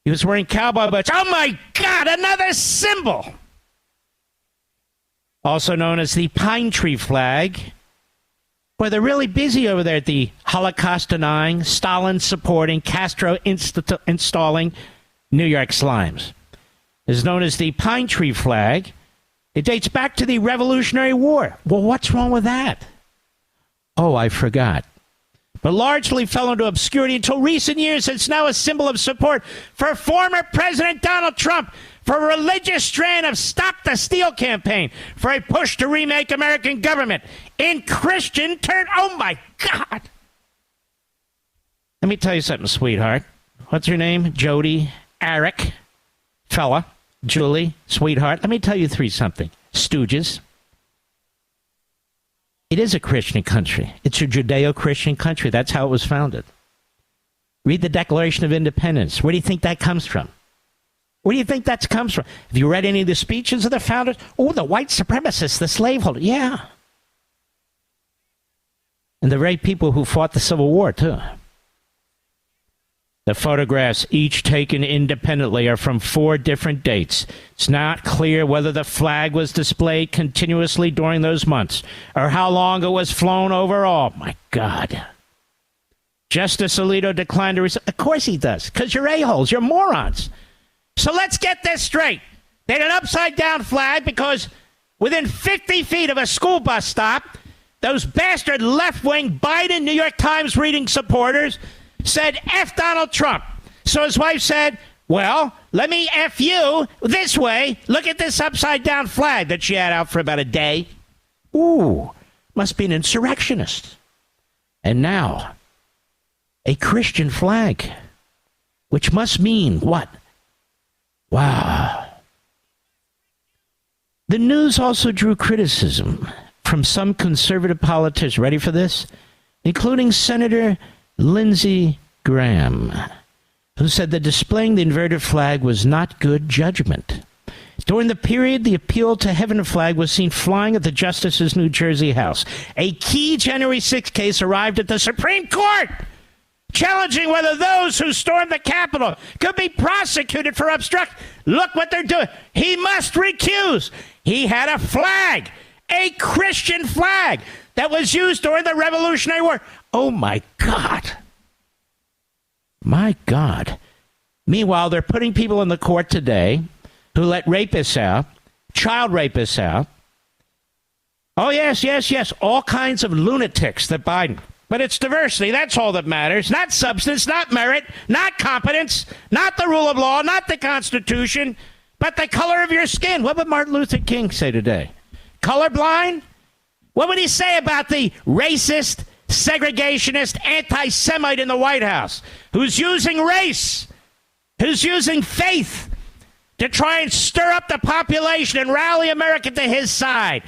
Speaker 1: He was wearing cowboy boots. Oh, my God, another symbol. Also known as the pine tree flag. Boy, they're really busy over there at the Holocaust-denying, Stalin-supporting, Castro-installing New York Slimes. Is known as the pine tree flag. It dates back to the Revolutionary War. Well, what's wrong with that? Oh, I forgot. But largely fell into obscurity until recent years. It's now a symbol of support for former President Donald Trump for a religious strand of Stop the Steal campaign for a push to remake American government in Christian terms. Oh, my God. Let me tell you something, sweetheart. What's her name? Jody, Eric, fella, Julie, sweetheart. Let me tell you something. Stooges. It is a Christian country. It's a Judeo-Christian country. That's how it was founded. Read the Declaration of Independence. Where do you think that comes from? Where do you think that comes from? Have you read any of the speeches of the founders? Oh, the white supremacists, the slaveholders. Yeah. And the very people who fought the Civil War, too. The photographs, each taken independently, are from 4 different dates. It's not clear whether the flag was displayed continuously during those months or how long it was flown overall. My God. Justice Alito declined to Of course he does, because you're a-holes, you're morons. So let's get this straight. They had an upside-down flag because within 50 feet of a school bus stop, those bastard left-wing Biden New York Times reading supporters said, F Donald Trump. So his wife said, well, let me F you this way. Look at this upside-down flag that she had out for about a day. Ooh, must be an insurrectionist. And now, a Christian flag, which must mean what? Wow. The news also drew criticism from some conservative politicians, ready for this? Including Senator Lindsey Graham, who said that displaying the inverted flag was not good judgment. During the period, the Appeal to Heaven flag was seen flying at the Justice's New Jersey house. A key January 6th case arrived at the Supreme Court, challenging whether those who stormed the Capitol could be prosecuted for obstruction. Look what they're doing. He must recuse. He had a flag, a Christian flag, that was used during the Revolutionary War. Oh, my God. My God. Meanwhile, they're putting people in the court today who let rapists out, child rapists out. Oh, yes. All kinds of lunatics that Biden. But it's diversity. That's all that matters. Not substance, not merit, not competence, not the rule of law, not the Constitution, but the color of your skin. What would Martin Luther King say today? Colorblind? What would he say about the racist, segregationist, anti-Semite in the White House who's using race, who's using faith to try and stir up the population and rally America to his side?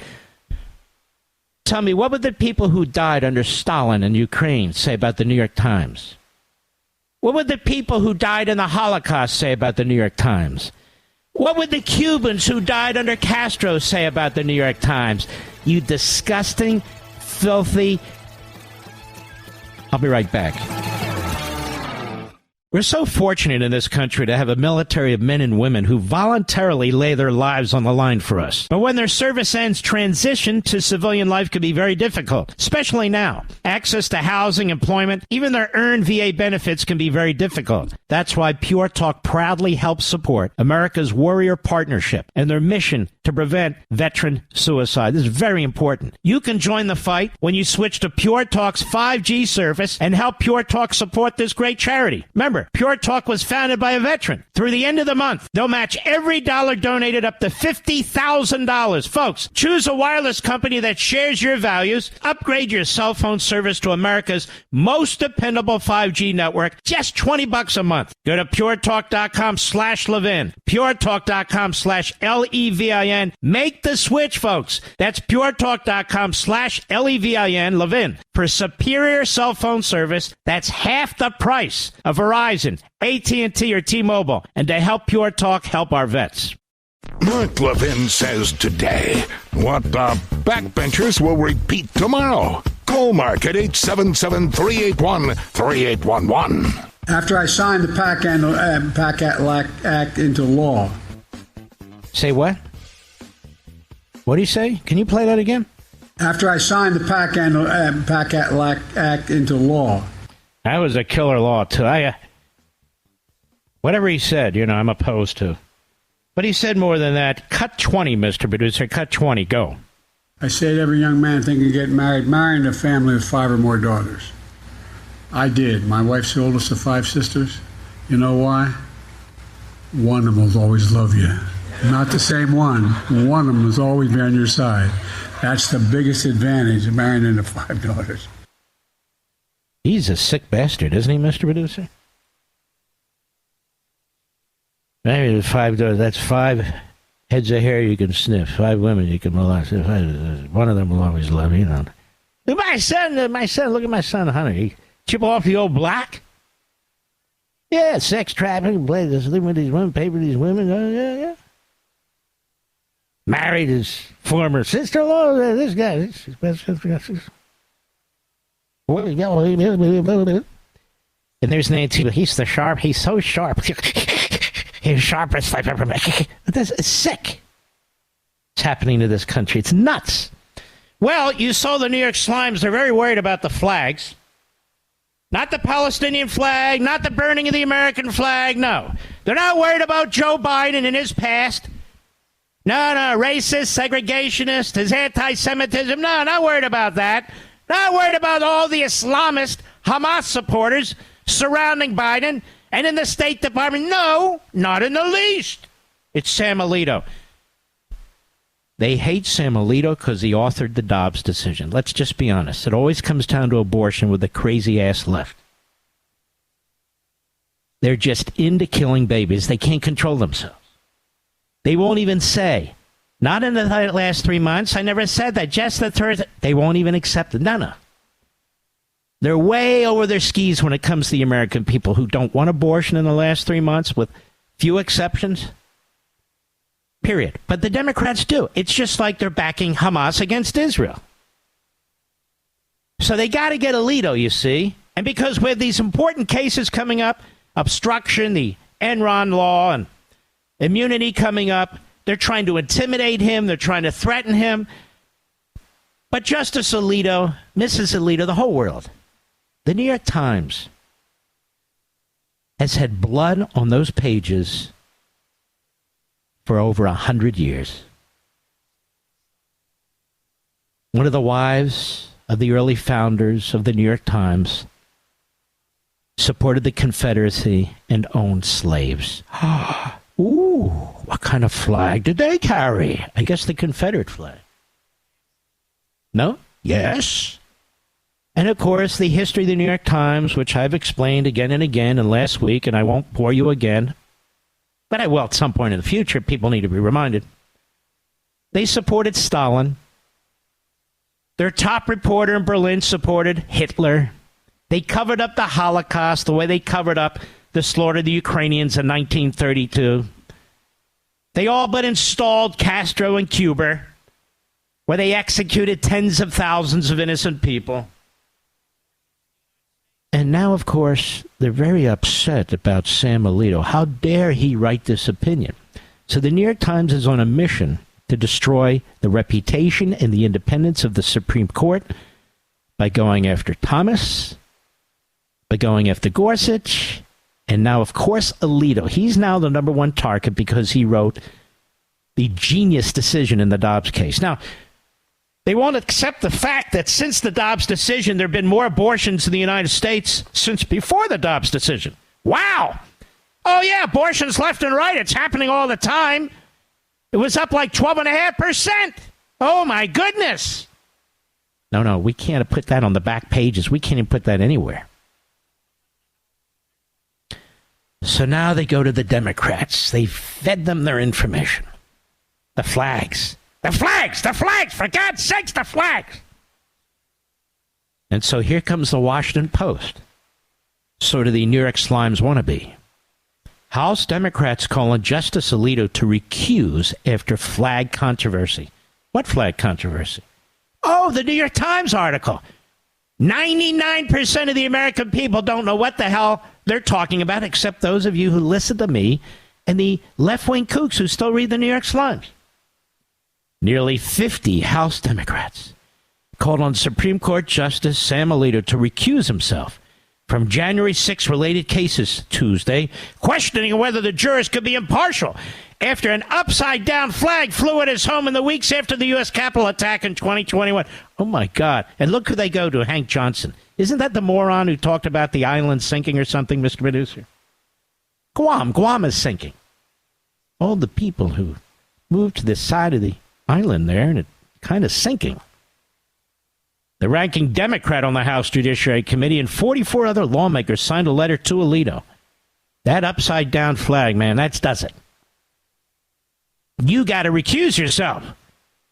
Speaker 1: Tell me, what would the people who died under Stalin in Ukraine say about the New York Times? What would the people who died in the Holocaust say about the New York Times? What would the Cubans who died under Castro say about the New York Times? You disgusting, filthy... I'll be right back. We're so fortunate in this country to have a military of men and women who voluntarily lay their lives on the line for us. But when their service ends, transition to civilian life can be very difficult, especially now. Access to housing, employment, even their earned VA benefits can be very difficult. That's why Pure Talk proudly helps support America's Warrior Partnership and their mission to prevent veteran suicide. This is very important. You can join the fight when you switch to Pure Talk's 5G service and help Pure Talk support this great charity. Remember, Pure Talk was founded by a veteran. Through the end of the month, they'll match every dollar donated up to $50,000. Folks, choose a wireless company that shares your values. Upgrade your cell phone service to America's most dependable 5G network. Just $20 a month. Go to puretalk.com/Levin. puretalk.com/Levin. Make the switch, folks. That's puretalk.com/Levin. Levin. For superior cell phone service that's half the price of Verizon, AT&T, or T-Mobile, and to help Pure Talk help our vets.
Speaker 2: Mark Levin says today what the backbenchers will repeat tomorrow. Call Mark at 877-381-3811.
Speaker 11: After I signed the PAC Act into law.
Speaker 1: Say what? What do you say? Can you play that again?
Speaker 11: After I signed the PAC Act into law.
Speaker 1: That was a killer law, too. Whatever he said, I'm opposed to. But he said more than that. Cut 20, Mr. Producer. Cut 20. Go.
Speaker 11: I say to every young man thinking of getting married, marrying a family with 5 or more daughters. I did. My wife's the oldest of 5 sisters. You know why? one of them will always love you. Not the same one. One of them will always be on your side. That's the biggest advantage of marrying into 5 daughters.
Speaker 1: He's a sick bastard, isn't he, Mr. Producer? Married with 5 daughters. That's 5 heads of hair you can sniff. 5 women you can molest. One of them will always love you. Look at my son. Look at my son, Hunter. He chip off the old block. Yeah, sex trafficking, living with these women, pay for these women. Yeah. Married his former sister-in-law. This guy. And there's Nancy. He's the sharp. He's so sharp. He's sharpest I've ever met. This is sick. It's happening to this country. It's nuts. Well, you saw the New York Slimes. They're very worried about the flags. Not the Palestinian flag, not the burning of the American flag, no. They're not worried about Joe Biden and his past. No, racist, segregationist, his anti-Semitism. No, not worried about that. Not worried about all the Islamist Hamas supporters surrounding Biden and in the State Department. No, not in the least. It's Sam Alito. They hate Sam Alito because he authored the Dobbs decision. Let's just be honest. It always comes down to abortion with the crazy-ass left. They're just into killing babies. They can't control themselves. They won't even say. Not in the last 3 months. I never said that. Just the Thursday. They won't even accept it. No. They're way over their skis when it comes to the American people who don't want abortion in the last 3 months, with few exceptions. Period. But the Democrats do. It's just like they're backing Hamas against Israel. So they got to get Alito, you see. And because we have these important cases coming up, obstruction, the Enron law, and immunity coming up, they're trying to intimidate him. They're trying to threaten him. But Justice Alito, Mrs. Alito, the whole world, the New York Times has had blood on those pages for over 100 years. One of the wives of the early founders of the New York Times supported the Confederacy and owned slaves. Ooh, what kind of flag did they carry? I guess the Confederate flag. No? Yes. And of course, the history of the New York Times, which I've explained again and again, and last week, and I won't bore you again, but I will at some point in the future. People need to be reminded. They supported Stalin. Their top reporter in Berlin supported Hitler. They covered up the Holocaust the way they covered up the slaughter of the Ukrainians in 1932. They all but installed Castro in Cuba, where they executed tens of thousands of innocent people. And now, of course, they're very upset about Sam Alito. How dare he write this opinion? So the New York Times is on a mission to destroy the reputation and the independence of the Supreme Court by going after Thomas, by going after Gorsuch, and now, of course, Alito. He's now the number one target because he wrote the genius decision in the Dobbs case. Now, they won't accept the fact that since the Dobbs decision, there have been more abortions in the United States since before the Dobbs decision. Wow. Oh, yeah, abortions left and right. It's happening all the time. It was up like 12.5%. Oh, my goodness. No, we can't put that on the back pages. We can't even put that anywhere. So now they go to the Democrats. They fed them their information. The flags. The flags! The flags! For God's sakes, the flags! And so here comes the Washington Post. Sort of the New York Slimes wannabe. House Democrats call on Justice Alito to recuse after flag controversy. What flag controversy? Oh, the New York Times article. 99% of the American people don't know what the hell they're talking about, except those of you who listen to me and the left-wing kooks who still read the New York Slimes. Nearly 50 House Democrats called on Supreme Court Justice Sam Alito to recuse himself from January 6 related cases Tuesday, questioning whether the jurors could be impartial after an upside-down flag flew at his home in the weeks after the U.S. Capitol attack in 2021. Oh, my God. And look who they go to, Hank Johnson. Isn't that the moron who talked about the island sinking or something, Mr. Producer? Guam is sinking. all the people who moved to this side of the island there, and it's kind of sinking. The ranking Democrat on the House Judiciary Committee and 44 other lawmakers signed a letter to Alito. That upside-down flag, man, that does it. You got to recuse yourself.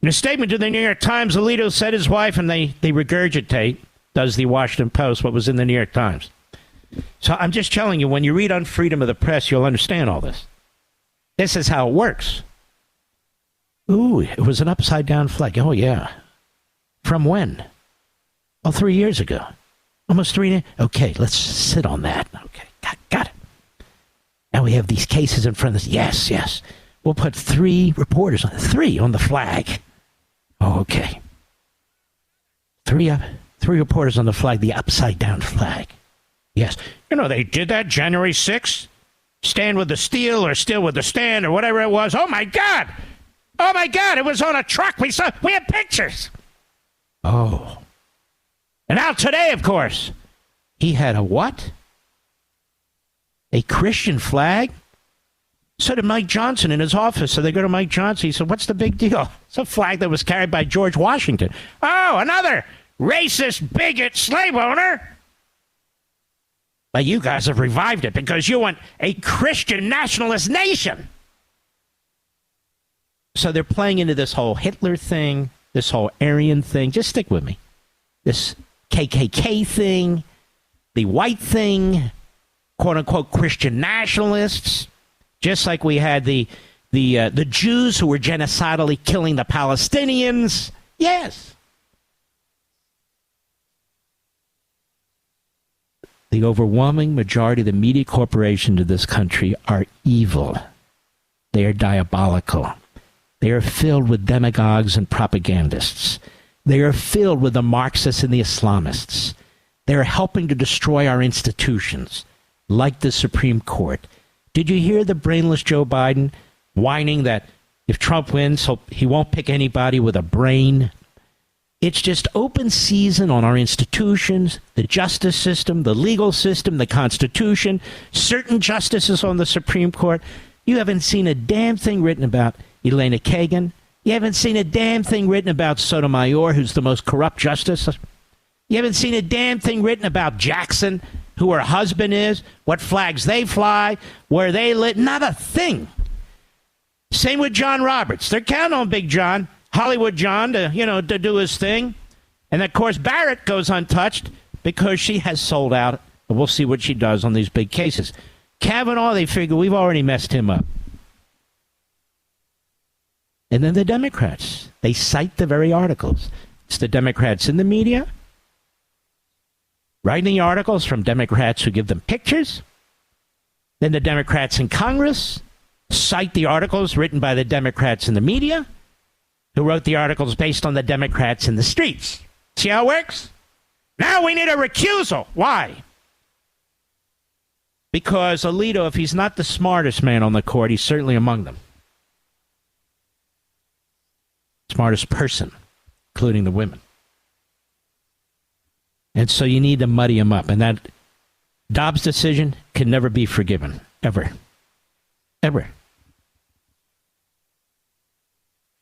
Speaker 1: In a statement to the New York Times, Alito said his wife, and they regurgitate, does the Washington Post, what was in the New York Times. So I'm just telling you, when you read on freedom of the press, you'll understand all this. This is how it works. Ooh, it was an upside-down flag. Oh, yeah. From when? Oh, 3 years ago. Almost 3 years. Okay, let's sit on that. Okay, got it. Now we have these cases in front of us. Yes. We'll put 3 reporters on 3 on the flag. Oh, okay. 3 reporters on the flag, the upside-down flag. Yes. You know, they did that January 6th. Stand with the steel or steal with the stand or whatever it was. Oh, my God. It was on a truck. We had pictures. Oh. And now today, of course, he had a what? A Christian flag? So did Mike Johnson in his office. So they go to Mike Johnson. He said, what's the big deal? It's a flag that was carried by George Washington. Oh, another racist, bigot, slave owner. But you guys have revived it because you want a Christian nationalist nation. So they're playing into this whole Hitler thing, this whole Aryan thing. Just stick with me. This KKK thing, the white thing, quote-unquote Christian nationalists. Just like we had the Jews who were genocidally killing the Palestinians. Yes. The overwhelming majority of the media corporations of this country are evil. They are diabolical. They are filled with demagogues and propagandists. They are filled with the Marxists and the Islamists. They are helping to destroy our institutions, like the Supreme Court. Did you hear the brainless Joe Biden whining that if Trump wins, he won't pick anybody with a brain? It's just open season on our institutions, the justice system, the legal system, the Constitution, certain justices on the Supreme Court. You haven't seen a damn thing written about Elena Kagan. You haven't seen a damn thing written about Sotomayor, who's the most corrupt justice. You haven't seen a damn thing written about Jackson, who her husband is, what flags they fly, where they live. Not a thing. Same with John Roberts. They're counting on Big John, Hollywood John, to do his thing. And, of course, Barrett goes untouched because she has sold out. But we'll see what she does on these big cases. Kavanaugh, they figure we've already messed him up. And then the Democrats, they cite the very articles. It's the Democrats in the media, writing the articles from Democrats who give them pictures. Then the Democrats in Congress cite the articles written by the Democrats in the media, who wrote the articles based on the Democrats in the streets. See how it works? Now we need a recusal. Why? Because Alito, if he's not the smartest man on the court, he's certainly among them. Smartest person, including the women. And so you need to muddy him up. And that Dobbs decision can never be forgiven. Ever. Ever.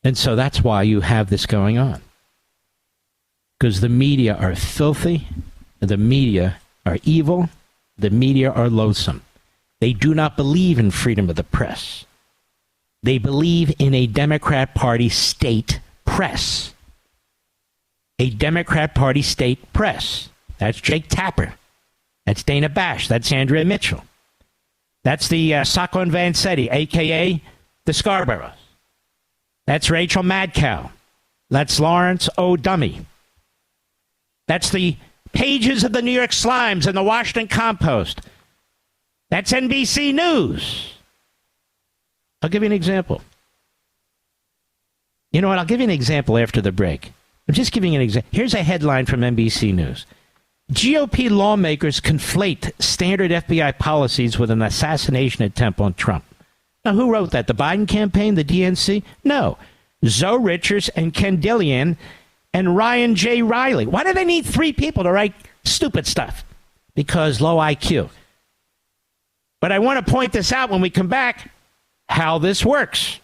Speaker 1: And so that's why you have this going on. Because the media are filthy. The media are evil. The media are loathsome. They do not believe in freedom of the press. They believe in a Democrat Party state press. A Democrat Party state press. That's Jake Tapper. That's Dana Bash. That's Andrea Mitchell. That's the Sacco and Vanzetti, a.k.a. the Scarboroughs. That's Rachel Madcow. That's Lawrence O. Dummy. That's the pages of the New York Slimes and the Washington Compost. That's NBC News. I'll give you an example. You know what? I'll give you an example after the break. I'm just giving you an example. Here's a headline from NBC News. GOP lawmakers conflate standard FBI policies with an assassination attempt on Trump. Now, who wrote that? The Biden campaign? The DNC? No. Zoe Richards and Ken Dillian and Ryan J. Riley. Why do they need 3 people to write stupid stuff? Because low IQ. But I want to point this out when we come back. how this works.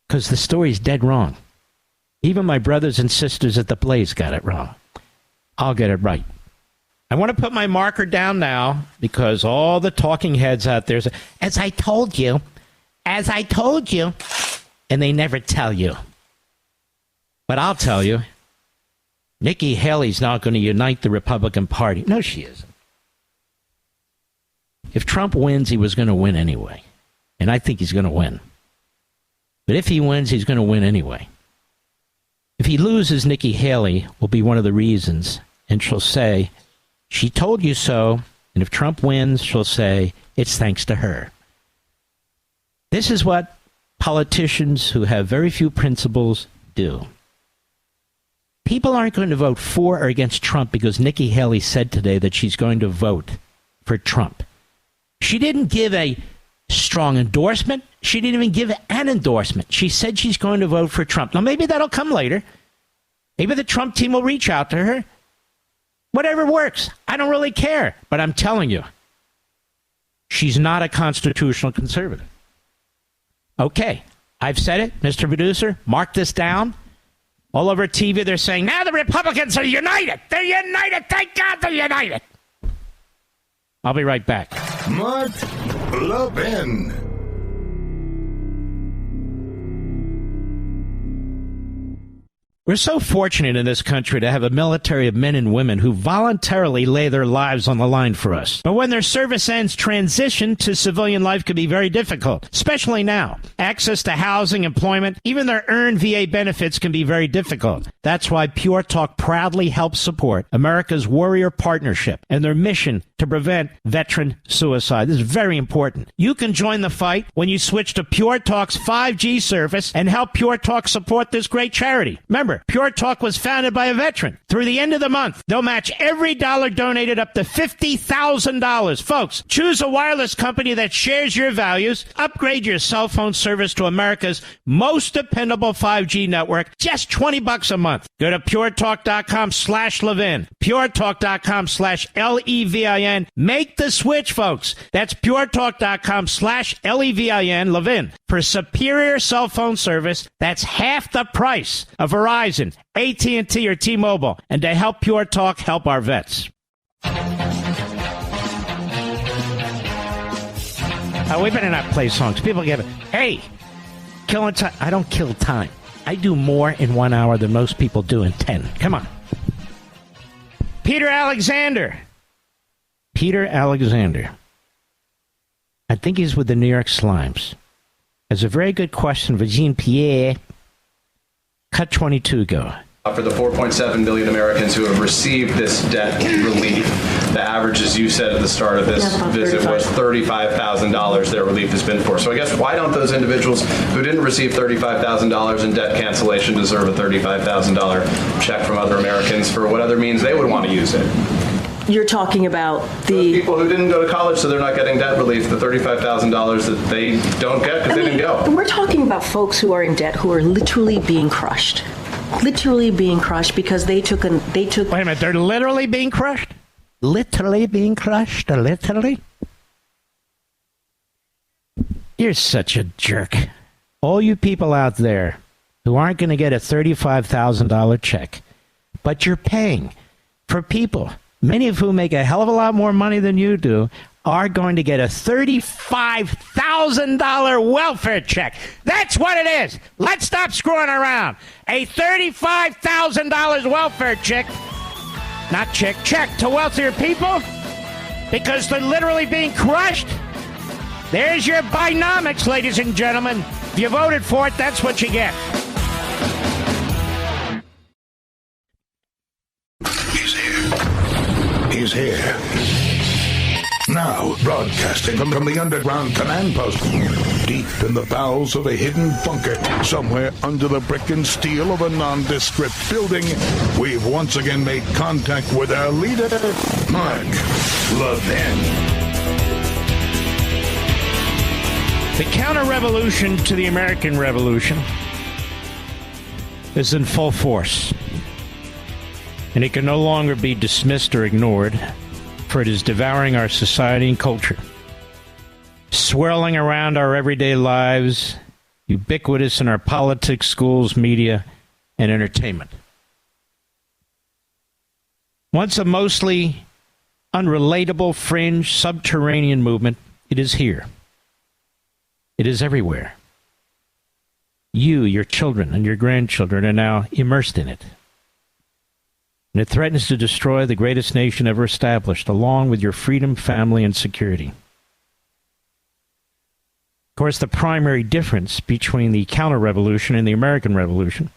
Speaker 1: Because the story's dead wrong. Even my brothers and sisters at the Blaze got it wrong. I'll get it right. I want to put my marker down now because all the talking heads out there say, as I told you, and they never tell you. But I'll tell you, Nikki Haley's not going to unite the Republican Party. No, she isn't. If Trump wins, he was going to win anyway. And I think he's going to win. But if he wins, he's going to win anyway. If he loses, Nikki Haley will be one of the reasons. And she'll say, she told you so. And if Trump wins, she'll say, it's thanks to her. This is what politicians who have very few principles do. People aren't going to vote for or against Trump because Nikki Haley said today that she's going to vote for Trump. She didn't give a strong endorsement. She didn't even give an endorsement. She said she's going to vote for Trump. Now, maybe that'll come later. Maybe the Trump team will reach out to her. Whatever works. I don't really care. But I'm telling you, she's not a constitutional conservative. Okay, I've said it. Mr. Producer, mark this down. All over TV, they're saying, now the Republicans are united. They're united. Thank God they're united. I'll be right back.
Speaker 2: Mark Levin.
Speaker 1: We're so fortunate in this country to have a military of men and women who voluntarily lay their lives on the line for us. But when their service ends, transition to civilian life can be very difficult, especially now. Access to housing, employment, even their earned VA benefits can be very difficult. That's why Pure Talk proudly helps support America's Warrior Partnership and their mission to prevent veteran suicide. This is very important. You can join the fight when you switch to Pure Talk's 5G service and help Pure Talk support this great charity. Remember, Pure Talk was founded by a veteran. Through the end of the month, they'll match every dollar donated up to $50,000. Folks, choose a wireless company that shares your values. Upgrade your cell phone service to America's most dependable 5G network. Just $20 a month. Go to puretalk.com/Levin. puretalk.com/Levin. Make the switch, folks. That's puretalk.com/Levin. Levin. For superior cell phone service, that's half the price of Verizon, AT&T, or T-Mobile. And to help Pure Talk help our vets. We better not play songs. People get it. Hey, killing time. I don't kill time. I do more in 1 hour than most people do in 10. Come on. Peter Alexander. I think he's with the New York Slimes. Has a very good question for Jean-Pierre. Cut 22, go.
Speaker 12: For the 4.7 million Americans who have received this debt relief, the average, as you said at the start of this visit, was $35,000 their relief has been for. So I guess why don't those individuals who didn't receive $35,000 in debt cancellation deserve a $35,000 check from other Americans for what other means they would want to use it?
Speaker 10: You're talking about
Speaker 12: the people who didn't go to college, so they're not getting debt relief, the $35,000 that they don't get because they didn't go.
Speaker 10: We're talking about folks who are in debt who are literally being crushed. Literally being crushed because they took... Wait a
Speaker 1: minute, they're literally being crushed? Literally being crushed? Literally? You're such a jerk. All you people out there who aren't going to get a $35,000 check, but you're paying for people, many of whom make a hell of a lot more money than you do, are going to get a $35,000 welfare check. That's what it is. Let's stop screwing around. A $35,000 welfare check, not check to wealthier people because they're literally being crushed. There's your Bidenomics, ladies and gentlemen. If you voted for it, that's what you get.
Speaker 2: He's here. Now, broadcasting from the underground command post, deep in the bowels of a hidden bunker, somewhere under the brick and steel of a nondescript building, we've once again made contact with our leader, Mark Levin.
Speaker 1: The counter-revolution to the American Revolution is in full force, and it can no longer be dismissed or ignored, for it is devouring our society and culture. swirling around our everyday lives, ubiquitous in our politics, schools, media, and entertainment. Once a mostly unrelatable, fringe, subterranean movement, it is here. It is everywhere. You, your children, and your grandchildren are now immersed in it. And it threatens to destroy the greatest nation ever established, along with your freedom, family, and security. Of course, the primary difference between the counter-revolution and the American Revolution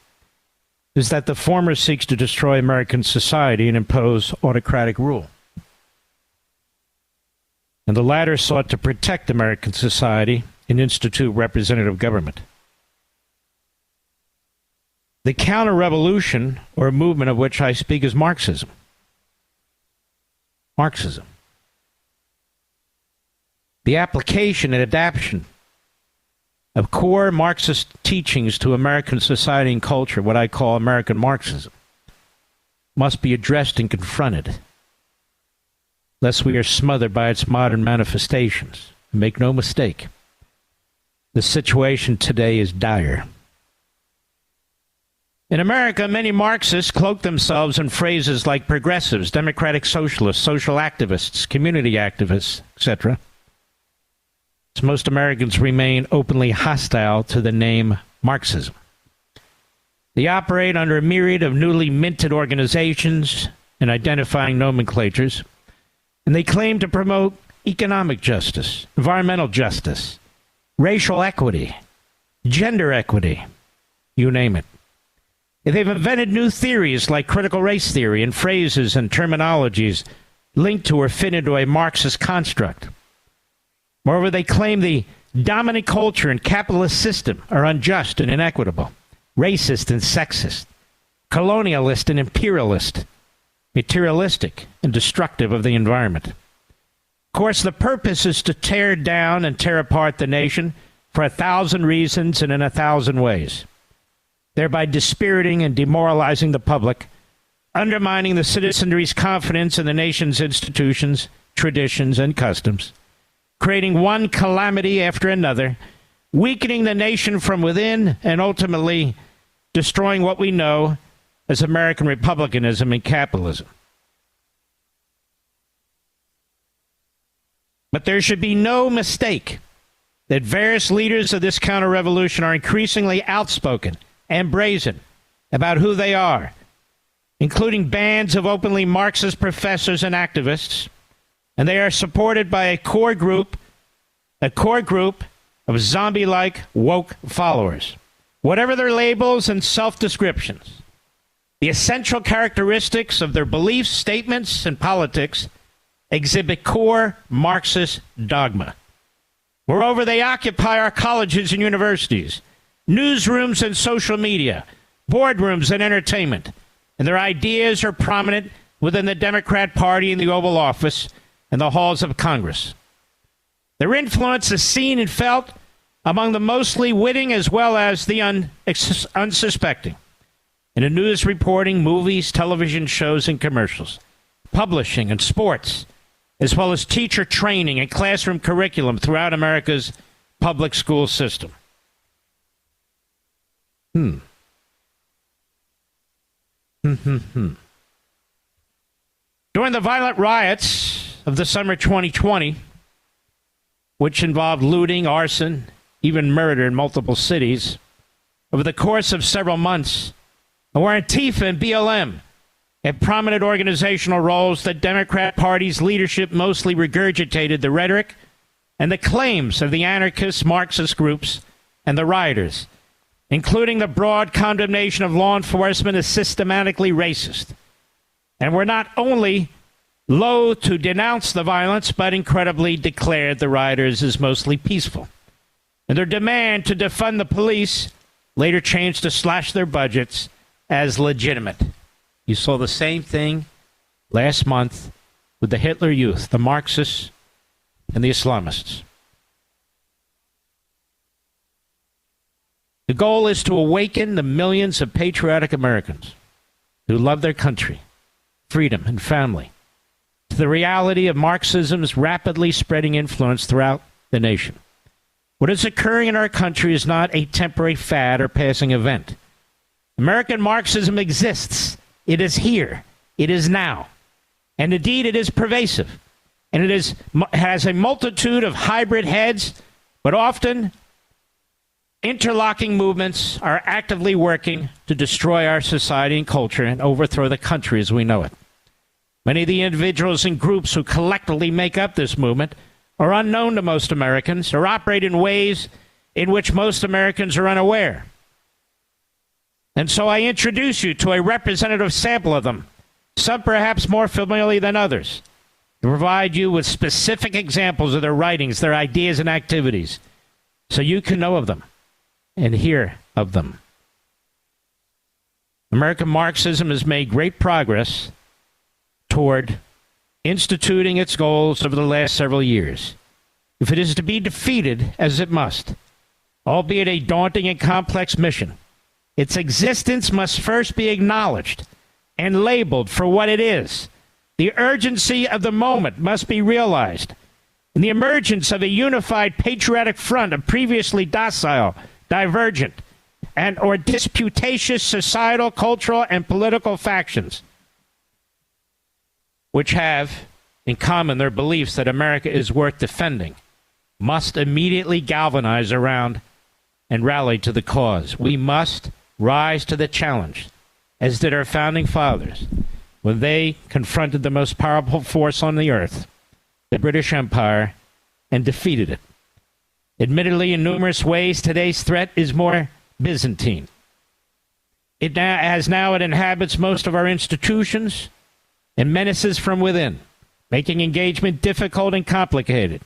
Speaker 1: is that the former seeks to destroy American society and impose autocratic rule. And the latter sought to protect American society and institute representative government. The counter-revolution, or movement of which I speak, is Marxism. Marxism. The application and adaptation of core Marxist teachings to American society and culture, what I call American Marxism, must be addressed and confronted, lest we are smothered by its modern manifestations. Make no mistake, the situation today is dire. In America, many Marxists cloak themselves in phrases like progressives, democratic socialists, social activists, community activists, etc. As most Americans remain openly hostile to the name Marxism. They operate under a myriad of newly minted organizations and identifying nomenclatures, and they claim to promote economic justice, environmental justice, racial equity, gender equity, you name it. They've invented new theories like critical race theory and phrases and terminologies linked to or fit into a Marxist construct. Moreover, they claim the dominant culture and capitalist system are unjust and inequitable, racist and sexist, colonialist and imperialist, materialistic and destructive of the environment. Of course, the purpose is to tear down and tear apart the nation for 1,000 reasons and in 1,000 ways, thereby dispiriting and demoralizing the public, undermining the citizenry's confidence in the nation's institutions, traditions, and customs, creating one calamity after another, weakening the nation from within, and ultimately destroying what we know as American republicanism and capitalism. But there should be no mistake that various leaders of this counter-revolution are increasingly outspoken and brazen about who they are, including bands of openly Marxist professors and activists, and they are supported by a core group of zombie-like woke followers. Whatever their labels and self-descriptions, the essential characteristics of their beliefs, statements, and politics exhibit core Marxist dogma. Moreover, they occupy our colleges and universities, newsrooms and social media, boardrooms and entertainment, and their ideas are prominent within the Democrat Party in the Oval Office and the halls of Congress. Their influence is seen and felt among the mostly witting as well as the unsuspecting, in the news reporting, movies, television shows, and commercials, publishing, and sports, as well as teacher training and classroom curriculum throughout America's public school system. During the violent riots of the summer 2020, which involved looting, arson, even murder in multiple cities, over the course of several months, and where Antifa and BLM had prominent organizational roles, the Democrat Party's leadership mostly regurgitated the rhetoric and the claims of the anarchist Marxist groups and the rioters, including the broad condemnation of law enforcement as systematically racist, and were not only loath to denounce the violence, but incredibly declared the rioters as mostly peaceful. And their demand to defund the police later changed to slash their budgets as legitimate. You saw the same thing last month with the Hitler Youth, the Marxists, and the Islamists. The goal is to awaken the millions of patriotic Americans who love their country, freedom, and family to the reality of Marxism's rapidly spreading influence throughout the nation. What is occurring in our country is not a temporary fad or passing event. American Marxism exists. It is here. It is now. And indeed, it is pervasive. And it has a multitude of hybrid heads, but often interlocking movements are actively working to destroy our society and culture and overthrow the country as we know it. Many of the individuals and groups who collectively make up this movement are unknown to most Americans or operate in ways in which most Americans are unaware. And so I introduce you to a representative sample of them, some perhaps more familiar than others, to provide you with specific examples of their writings, their ideas, and activities, so you can know of them and hear of them. American Marxism has made great progress toward instituting its goals over the last several years. If it is to be defeated, as it must, albeit a daunting and complex mission, its existence must first be acknowledged and labeled for what it is. The urgency of the moment must be realized, and the emergence of a unified patriotic front of previously docile, divergent, and or disputatious societal, cultural, and political factions, which have in common their beliefs that America is worth defending, must immediately galvanize around and rally to the cause. We must rise to the challenge, as did our founding fathers, when they confronted the most powerful force on the earth, the British Empire, and defeated it. Admittedly, in numerous ways, today's threat is more Byzantine. It inhabits most of our institutions and menaces from within, making engagement difficult and complicated.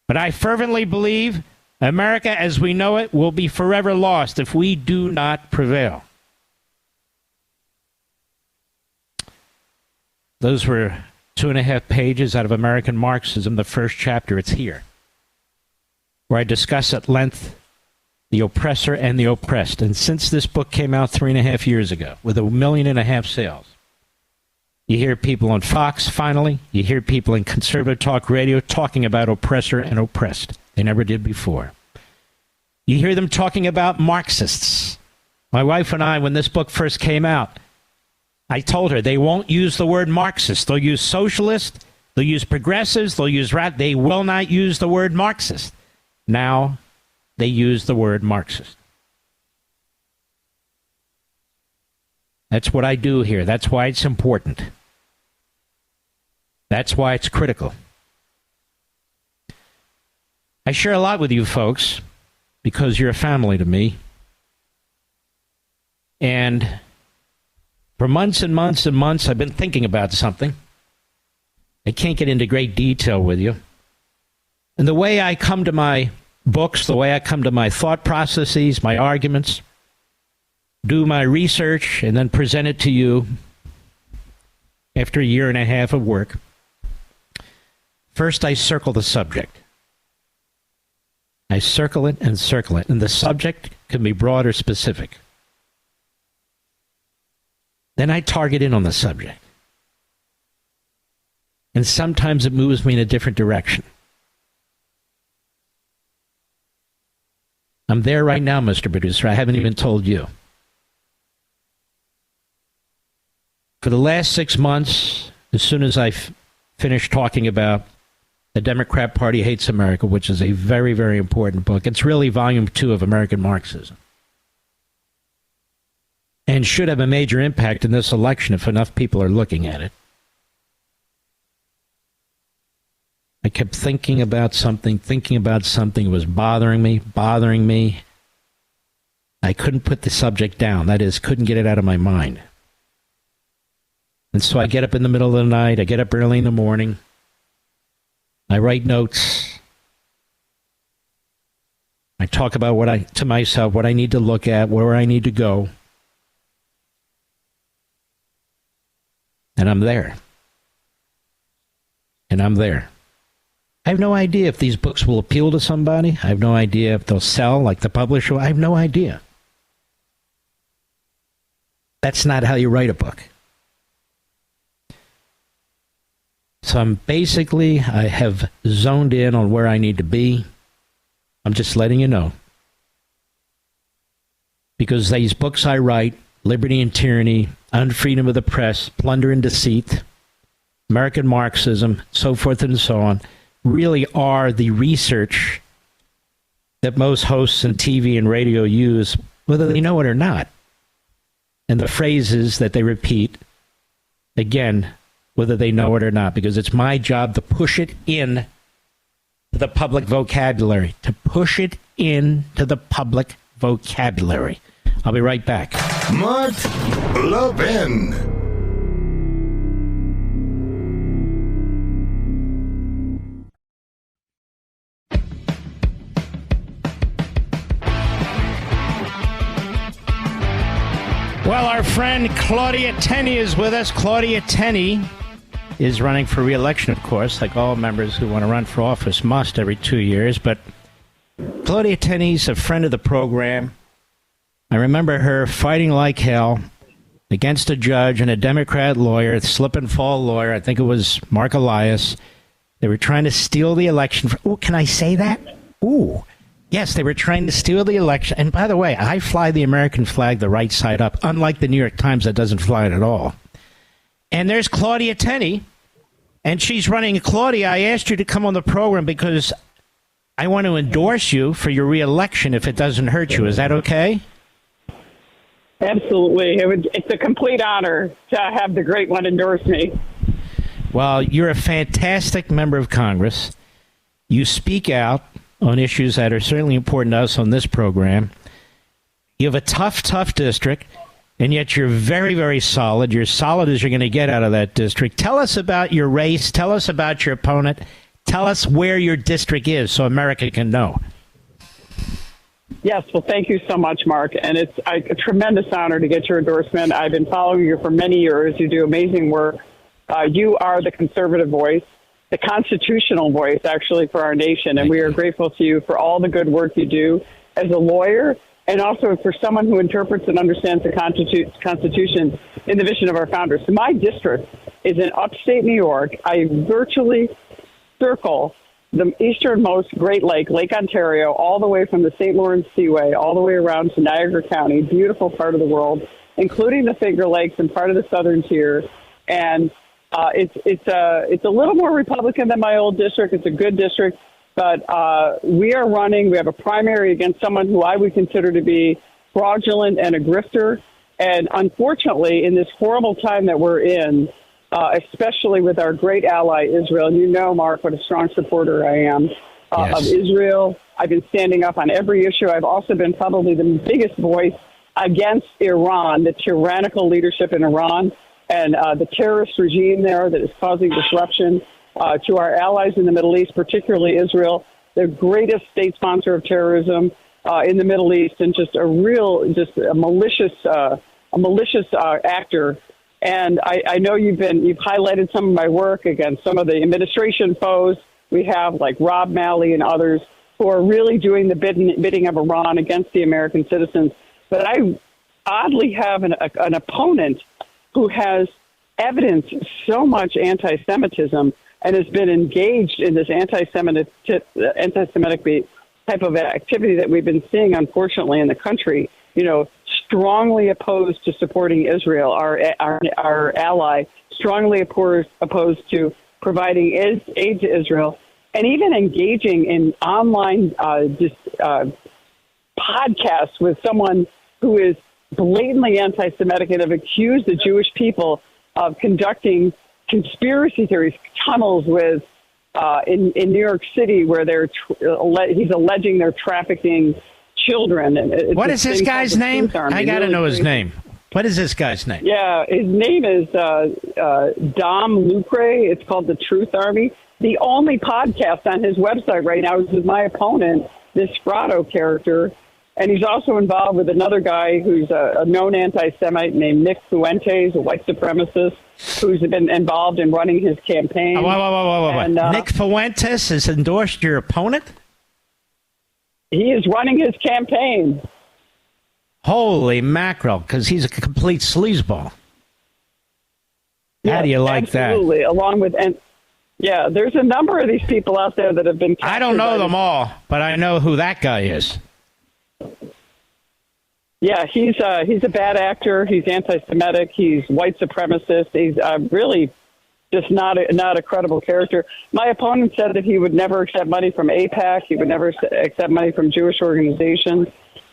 Speaker 1: But I fervently believe America as we know it will be forever lost if we do not prevail. Those were 2.5 pages out of American Marxism, the first chapter. It's here, where I discuss at length the oppressor and the oppressed. And since this book came out 3.5 years ago, with 1.5 million sales, you hear people on Fox, finally, you hear people in conservative talk radio talking about oppressor and oppressed. They never did before. You hear them talking about Marxists. My wife and I, when this book first came out, I told her they won't use the word Marxist. They'll use socialist, they'll use progressives, they'll use they will not use the word Marxist. Now they use the word Marxist. That's what I do here. That's why it's important. That's why it's critical. I share a lot with you folks because you're a family to me. And for months and months and months, I've been thinking about something. I can't get into great detail with you. And the way I come to my books, the way I come to my thought processes, my arguments, do my research, and then present it to you after 1.5 years of work. First, I circle the subject. I circle it, and the subject can be broad or specific. Then I target in on the subject. And sometimes it moves me in a different direction. I'm there right now, Mr. Producer. I haven't even told you. For the last 6 months, as soon as I finished talking about The Democrat Party Hates America, which is a very, very important book, it's really volume 2 of American Marxism, and should have a major impact in this election if enough people are looking at it. I kept thinking about something was bothering me. I couldn't put the subject down. That is, couldn't get it out of my mind. And so I get up in the middle of the night, I get up early in the morning, I write notes, I talk about to myself what I need to look at, where I need to go, and I'm there. I have no idea if these books will appeal to somebody. I have no idea if they'll sell like the publisher. I have no idea. That's not how you write a book. So I have zoned in on where I need to be. I'm just letting you know. Because these books I write, Liberty and Tyranny, Unfreedom of the Press, Plunder and Deceit, American Marxism, so forth and so on, really are the research that most hosts in TV and radio use, whether they know it or not. And the phrases that they repeat, again, whether they know it or not, because it's my job to push it in to the public vocabulary, I'll be right back.
Speaker 2: Mark Levin.
Speaker 1: Well, our friend Claudia Tenney is with us. Claudia Tenney is running for re-election, of course, like all members who want to run for office must every 2 years. But Claudia Tenney's a friend of the program. I remember her fighting like hell against a judge and a Democrat lawyer, slip and fall lawyer. I think it was Mark Elias. They were trying to steal the election. Can I say that? Yes, they were trying to steal the election. And by the way, I fly the American flag the right side up, unlike the New York Times that doesn't fly it at all. And there's Claudia Tenney, and she's running. Claudia, I asked you to come on the program because I want to endorse you for your re-election if it doesn't hurt you. Is that okay?
Speaker 13: Absolutely. It's a complete honor to have the great one endorse me.
Speaker 1: Well, you're a fantastic member of Congress. You speak out on issues that are certainly important to us on this program. You have a tough district, and yet you're very, very solid. You're solid as you're going to get out of that district. Tell us about your race. Tell us about your opponent. Tell us where your district is so America can know.
Speaker 13: Yes, well, thank you so much, Mark. And it's a tremendous honor to get your endorsement. I've been following you for many years. You do amazing work. You are the conservative voice, the constitutional voice, actually, for our nation. And we are grateful to you for all the good work you do as a lawyer and also for someone who interprets and understands the Constitution in the vision of our founders. So my district is in upstate New York. I virtually circle the easternmost Great Lake, Lake Ontario, all the way from the St. Lawrence Seaway, all the way around to Niagara County, beautiful part of the world, including the Finger Lakes and part of the southern tier. And it's a little more Republican than my old district. It's a good district, but we are running. We have a primary against someone who I would consider to be fraudulent and a grifter. And unfortunately, in this horrible time that we're in, especially with our great ally, Israel. And you know, Mark, what a strong supporter I am of Israel. I've been standing up on every issue. I've also been probably the biggest voice against Iran, the tyrannical leadership in Iran, and the terrorist regime there that is causing disruption to our allies in the Middle East, particularly Israel, the greatest state sponsor of terrorism in the Middle East, and just a malicious actor. And I know you've highlighted some of my work against some of the administration foes we have, like Rob Malley and others, who are really doing the bidding of Iran against the American citizens. But I oddly have an opponent who has evidenced so much anti-Semitism and has been engaged in this anti-Semitic type of activity that we've been seeing, unfortunately, in the country. You know, strongly opposed to supporting Israel, our ally, strongly opposed to providing aid to Israel, and even engaging in online podcasts with someone who is blatantly anti-Semitic and have accused the Jewish people of conducting conspiracy theories, tunnels with in New York City where he's alleging they're trafficking children.
Speaker 1: What is this guy's name? I got to know his name. What is this guy's name?
Speaker 13: Yeah, his name is Dom Lucre. It's called The Truth Army. The only podcast on his website right now is with my opponent, this Grotto character. And he's also involved with another guy who's a known anti-Semite named Nick Fuentes, a white supremacist, who's been involved in running his campaign.
Speaker 1: And, Nick Fuentes has endorsed your opponent?
Speaker 13: He is running his campaign.
Speaker 1: Holy mackerel, because he's a complete sleazeball. How do you like
Speaker 13: absolutely.
Speaker 1: that?
Speaker 13: Along with Yeah, there's a number of these people out there that have been.
Speaker 1: I don't know them all, but I know who that guy is.
Speaker 13: Yeah, he's a bad actor. He's anti-Semitic. He's white supremacist. He's really just not a credible character. My opponent said that he would never accept money from AIPAC. He would never accept money from Jewish organizations.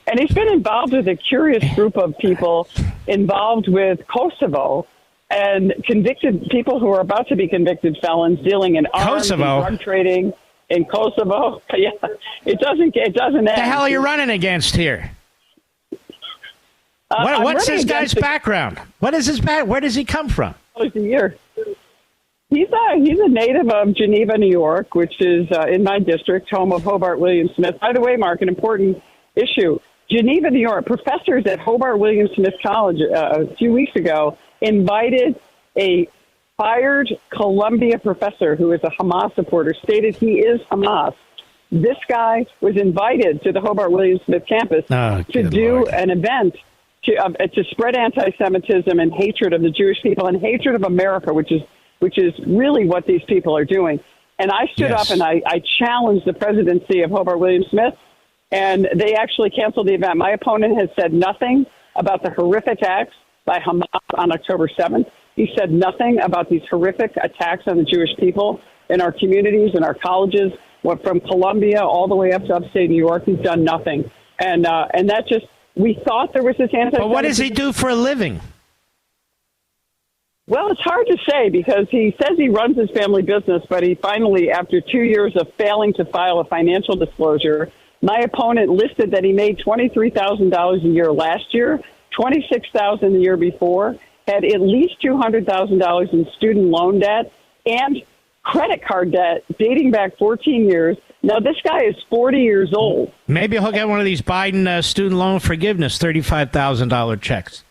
Speaker 13: And he's been involved with a curious group of people involved with Kosovo and convicted people who are about to be convicted felons dealing in arms and drug trading in Kosovo. Yeah, it doesn't end.
Speaker 1: The hell are you running against here? What's this guy's background? What is his back? Where does he come from?
Speaker 13: A year. He's a native of Geneva, New York, which is in my district, home of Hobart William Smith. By the way, Mark, an important issue. Geneva, New York, professors at Hobart William Smith College a few weeks ago invited a fired Columbia professor who is a Hamas supporter, stated he is Hamas. This guy was invited to the Hobart William Smith campus to do an event to spread anti-Semitism and hatred of the Jewish people and hatred of America, which is really what these people are doing. And I stood up and I challenged the presidency of Hobart William Smith, and they actually canceled the event. My opponent has said nothing about the horrific acts by Hamas on October 7th. He said nothing about these horrific attacks on the Jewish people in our communities and our colleges, from Columbia all the way up to upstate New York. He's done nothing. And that just, we thought there was this anti-Semitism.
Speaker 1: But what does he do for a living?
Speaker 13: Well, it's hard to say because he says he runs his family business, but he finally, after 2 years of failing to file a financial disclosure, my opponent listed that he made $23,000 a year last year, $26,000 the year before, had at least $200,000 in student loan debt and credit card debt dating back 14 years. Now, this guy is 40 years old.
Speaker 1: Maybe he'll get one of these Biden student loan forgiveness $35,000 checks.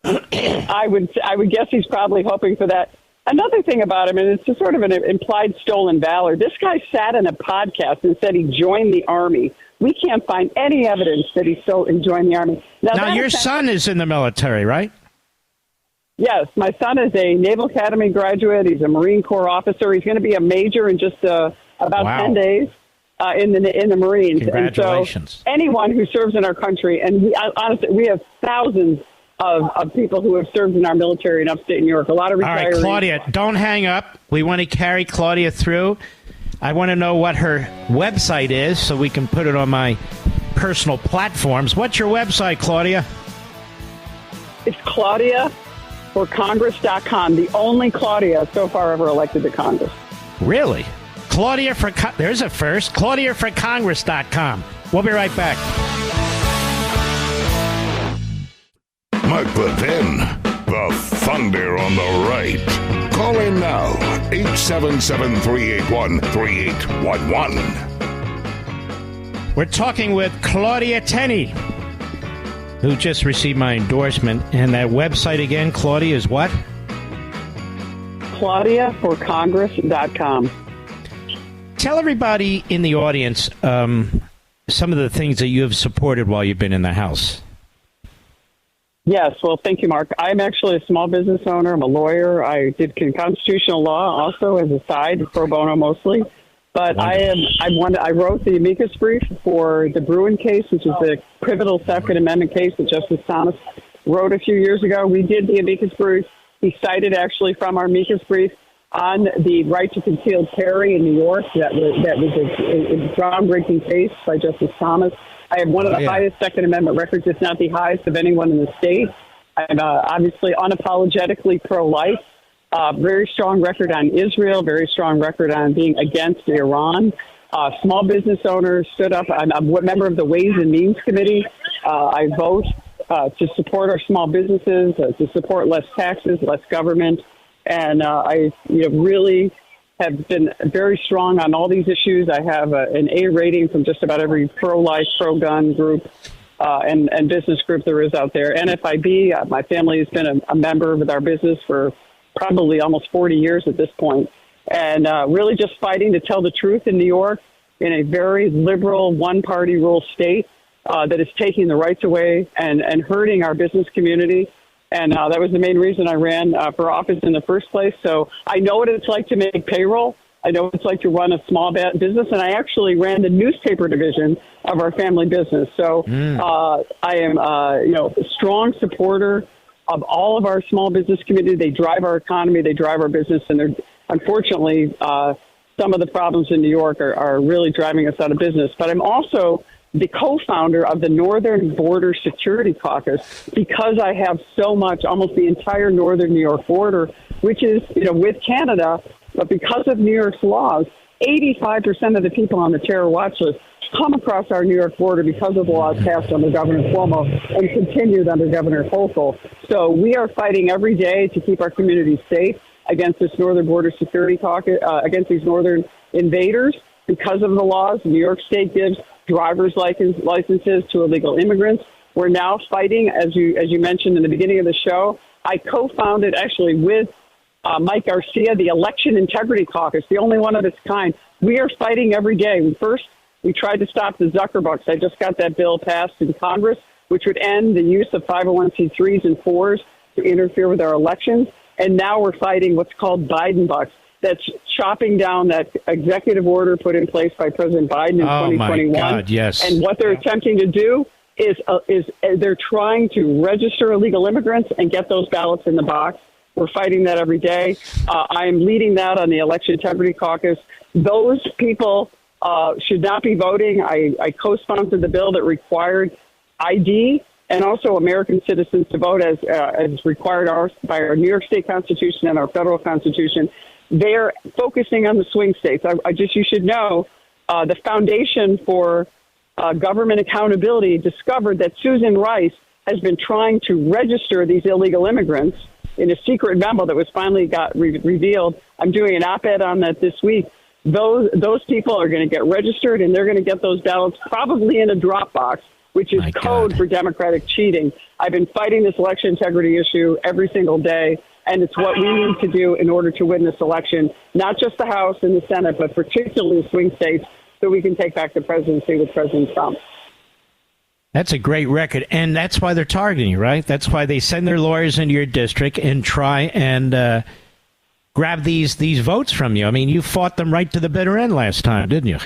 Speaker 13: I would guess he's probably hoping for that. Another thing about him, and it's just sort of an implied stolen valor, this guy sat in a podcast and said he joined the Army. We can't find any evidence that he joined the Army.
Speaker 1: Now your son is in the military, right?
Speaker 13: Yes, my son is a Naval Academy graduate. He's a Marine Corps officer. He's going to be a major in just about 10 days in the Marines.
Speaker 1: Congratulations.
Speaker 13: And so anyone who serves in our country, and honestly, we have thousands of people who have served in our military in upstate New York, a lot of retirees.
Speaker 1: All right, Claudia, don't hang up. We want to carry Claudia through. I want to know what her website is so we can put it on my personal platforms. What's your website, Claudia?
Speaker 13: It's ClaudiaForCongress.com, the only Claudia so far ever elected to Congress.
Speaker 1: Really? There's a first. ClaudiaForCongress.com. We'll be right back.
Speaker 2: Mark Levin, the thunder on the right. Call in now, 877-381-3811.
Speaker 1: We're talking with Claudia Tenney, who just received my endorsement. And that website again, Claudia, is what?
Speaker 13: ClaudiaForCongress.com.
Speaker 1: Tell everybody in the audience some of the things that you have supported while you've been in the House.
Speaker 13: Yes, well, thank you, Mark. I'm actually a small business owner. I'm a lawyer. I did constitutional law also as a side, pro bono mostly. But I wrote the amicus brief for the Bruin case, which is the pivotal Second Amendment case that Justice Thomas wrote a few years ago. We did the amicus brief. He cited actually from our amicus brief on the right to concealed carry in New York. That was a groundbreaking case by Justice Thomas. I have one of the highest Second Amendment records, if not the highest of anyone in the state. I'm obviously unapologetically pro-life. Very strong record on Israel, very strong record on being against Iran. Small business owners stood up. I'm a member of the Ways and Means Committee. I vote to support our small businesses, to support less taxes, less government. And I really have been very strong on all these issues. I have an A rating from just about every pro-life, pro-gun group and business group there is out there. NFIB, my family has been a member with our business for probably almost 40 years at this point. And really just fighting to tell the truth in New York in a very liberal, one-party rule state that is taking the rights away and hurting our business community. And that was the main reason I ran for office in the first place. So I know what it's like to make payroll. I know what it's like to run a small business, and I actually ran the newspaper division of our family business. So I am, a strong supporter of all of our small business community. They drive our economy, they drive our business, and they're unfortunately some of the problems in New York are really driving us out of business. But I'm also the co-founder of the Northern Border Security Caucus because I have so much, almost the entire northern New York border, which is, with Canada, but because of New York's laws, 85% of the people on the terror watch list come across our New York border because of the laws passed under Governor Cuomo and continued under Governor Hochul. So we are fighting every day to keep our communities safe against this Northern Border Security Caucus, against these northern invaders because of the laws. New York State gives driver's licenses to illegal immigrants. We're now fighting, as you mentioned in the beginning of the show. I co-founded actually with Mike Garcia, the Election Integrity Caucus, the only one of its kind. We are fighting every day. First, we tried to stop the Zuckerbucks. I just got that bill passed in Congress, which would end the use of 501c3s and 4s to interfere with our elections. And now we're fighting what's called Biden bucks. That's chopping down that executive order put in place by President Biden in 2021.
Speaker 1: My God, yes.
Speaker 13: And what they're attempting to do is they're trying to register illegal immigrants and get those ballots in the box. We're fighting that every day. I'm leading that on the Election Integrity Caucus. Those people should not be voting. I co-sponsored the bill that required ID and also American citizens to vote as required by our New York State Constitution and our federal Constitution. They're focusing on the swing states. You should know, the Foundation for Government Accountability discovered that Susan Rice has been trying to register these illegal immigrants in a secret memo that was finally revealed. I'm doing an op-ed on that this week. Those people are going to get registered, and they're going to get those ballots probably in a drop box, which is code for Democratic cheating. I've been fighting this election integrity issue every single day, and it's what we need to do in order to win this election, not just the House and the Senate, but particularly swing states, so we can take back the presidency with President Trump.
Speaker 1: That's a great record, and that's why they're targeting you, right? That's why they send their lawyers into your district and try and grab these votes from you. I mean, you fought them right to the bitter end last time, didn't you?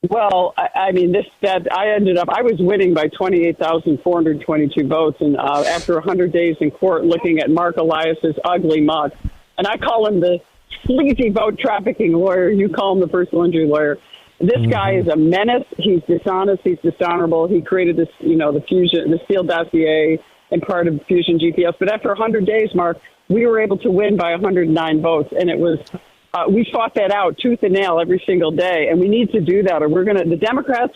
Speaker 13: Well, I was winning by 28,422 votes, and after 100 days in court looking at Mark Elias's ugly mug, and I call him the sleazy vote trafficking lawyer, you call him the personal injury lawyer. This guy is a menace. He's dishonest. He's dishonorable. He created this, the Steele dossier and part of Fusion GPS. But after 100 days, Mark, we were able to win by 109 votes, and it was. We fought that out tooth and nail every single day, and we need to do that, or the Democrats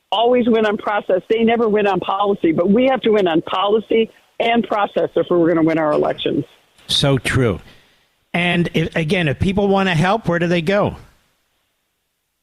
Speaker 13: always win on process. They never win on policy, but we have to win on policy and process if we're going to win our elections.
Speaker 1: So true. And if people want to help, where do they go?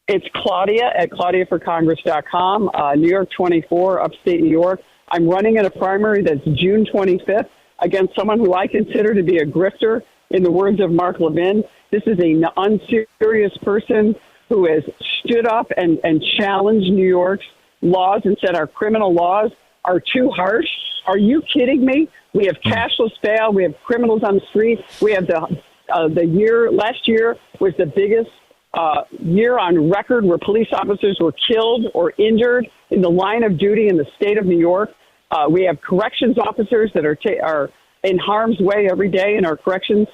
Speaker 13: It's Claudia at ClaudiaForCongress.com, New York 24, upstate New York. I'm running in a primary that's June 25th against someone who I consider to be a grifter, in the words of Mark Levin. This is an unserious person who has stood up and challenged New York's laws and said our criminal laws are too harsh. Are you kidding me? We have cashless bail. We have criminals on the street. We have last year was the biggest year on record where police officers were killed or injured in the line of duty in the state of New York. We have corrections officers that are in harm's way every day in our corrections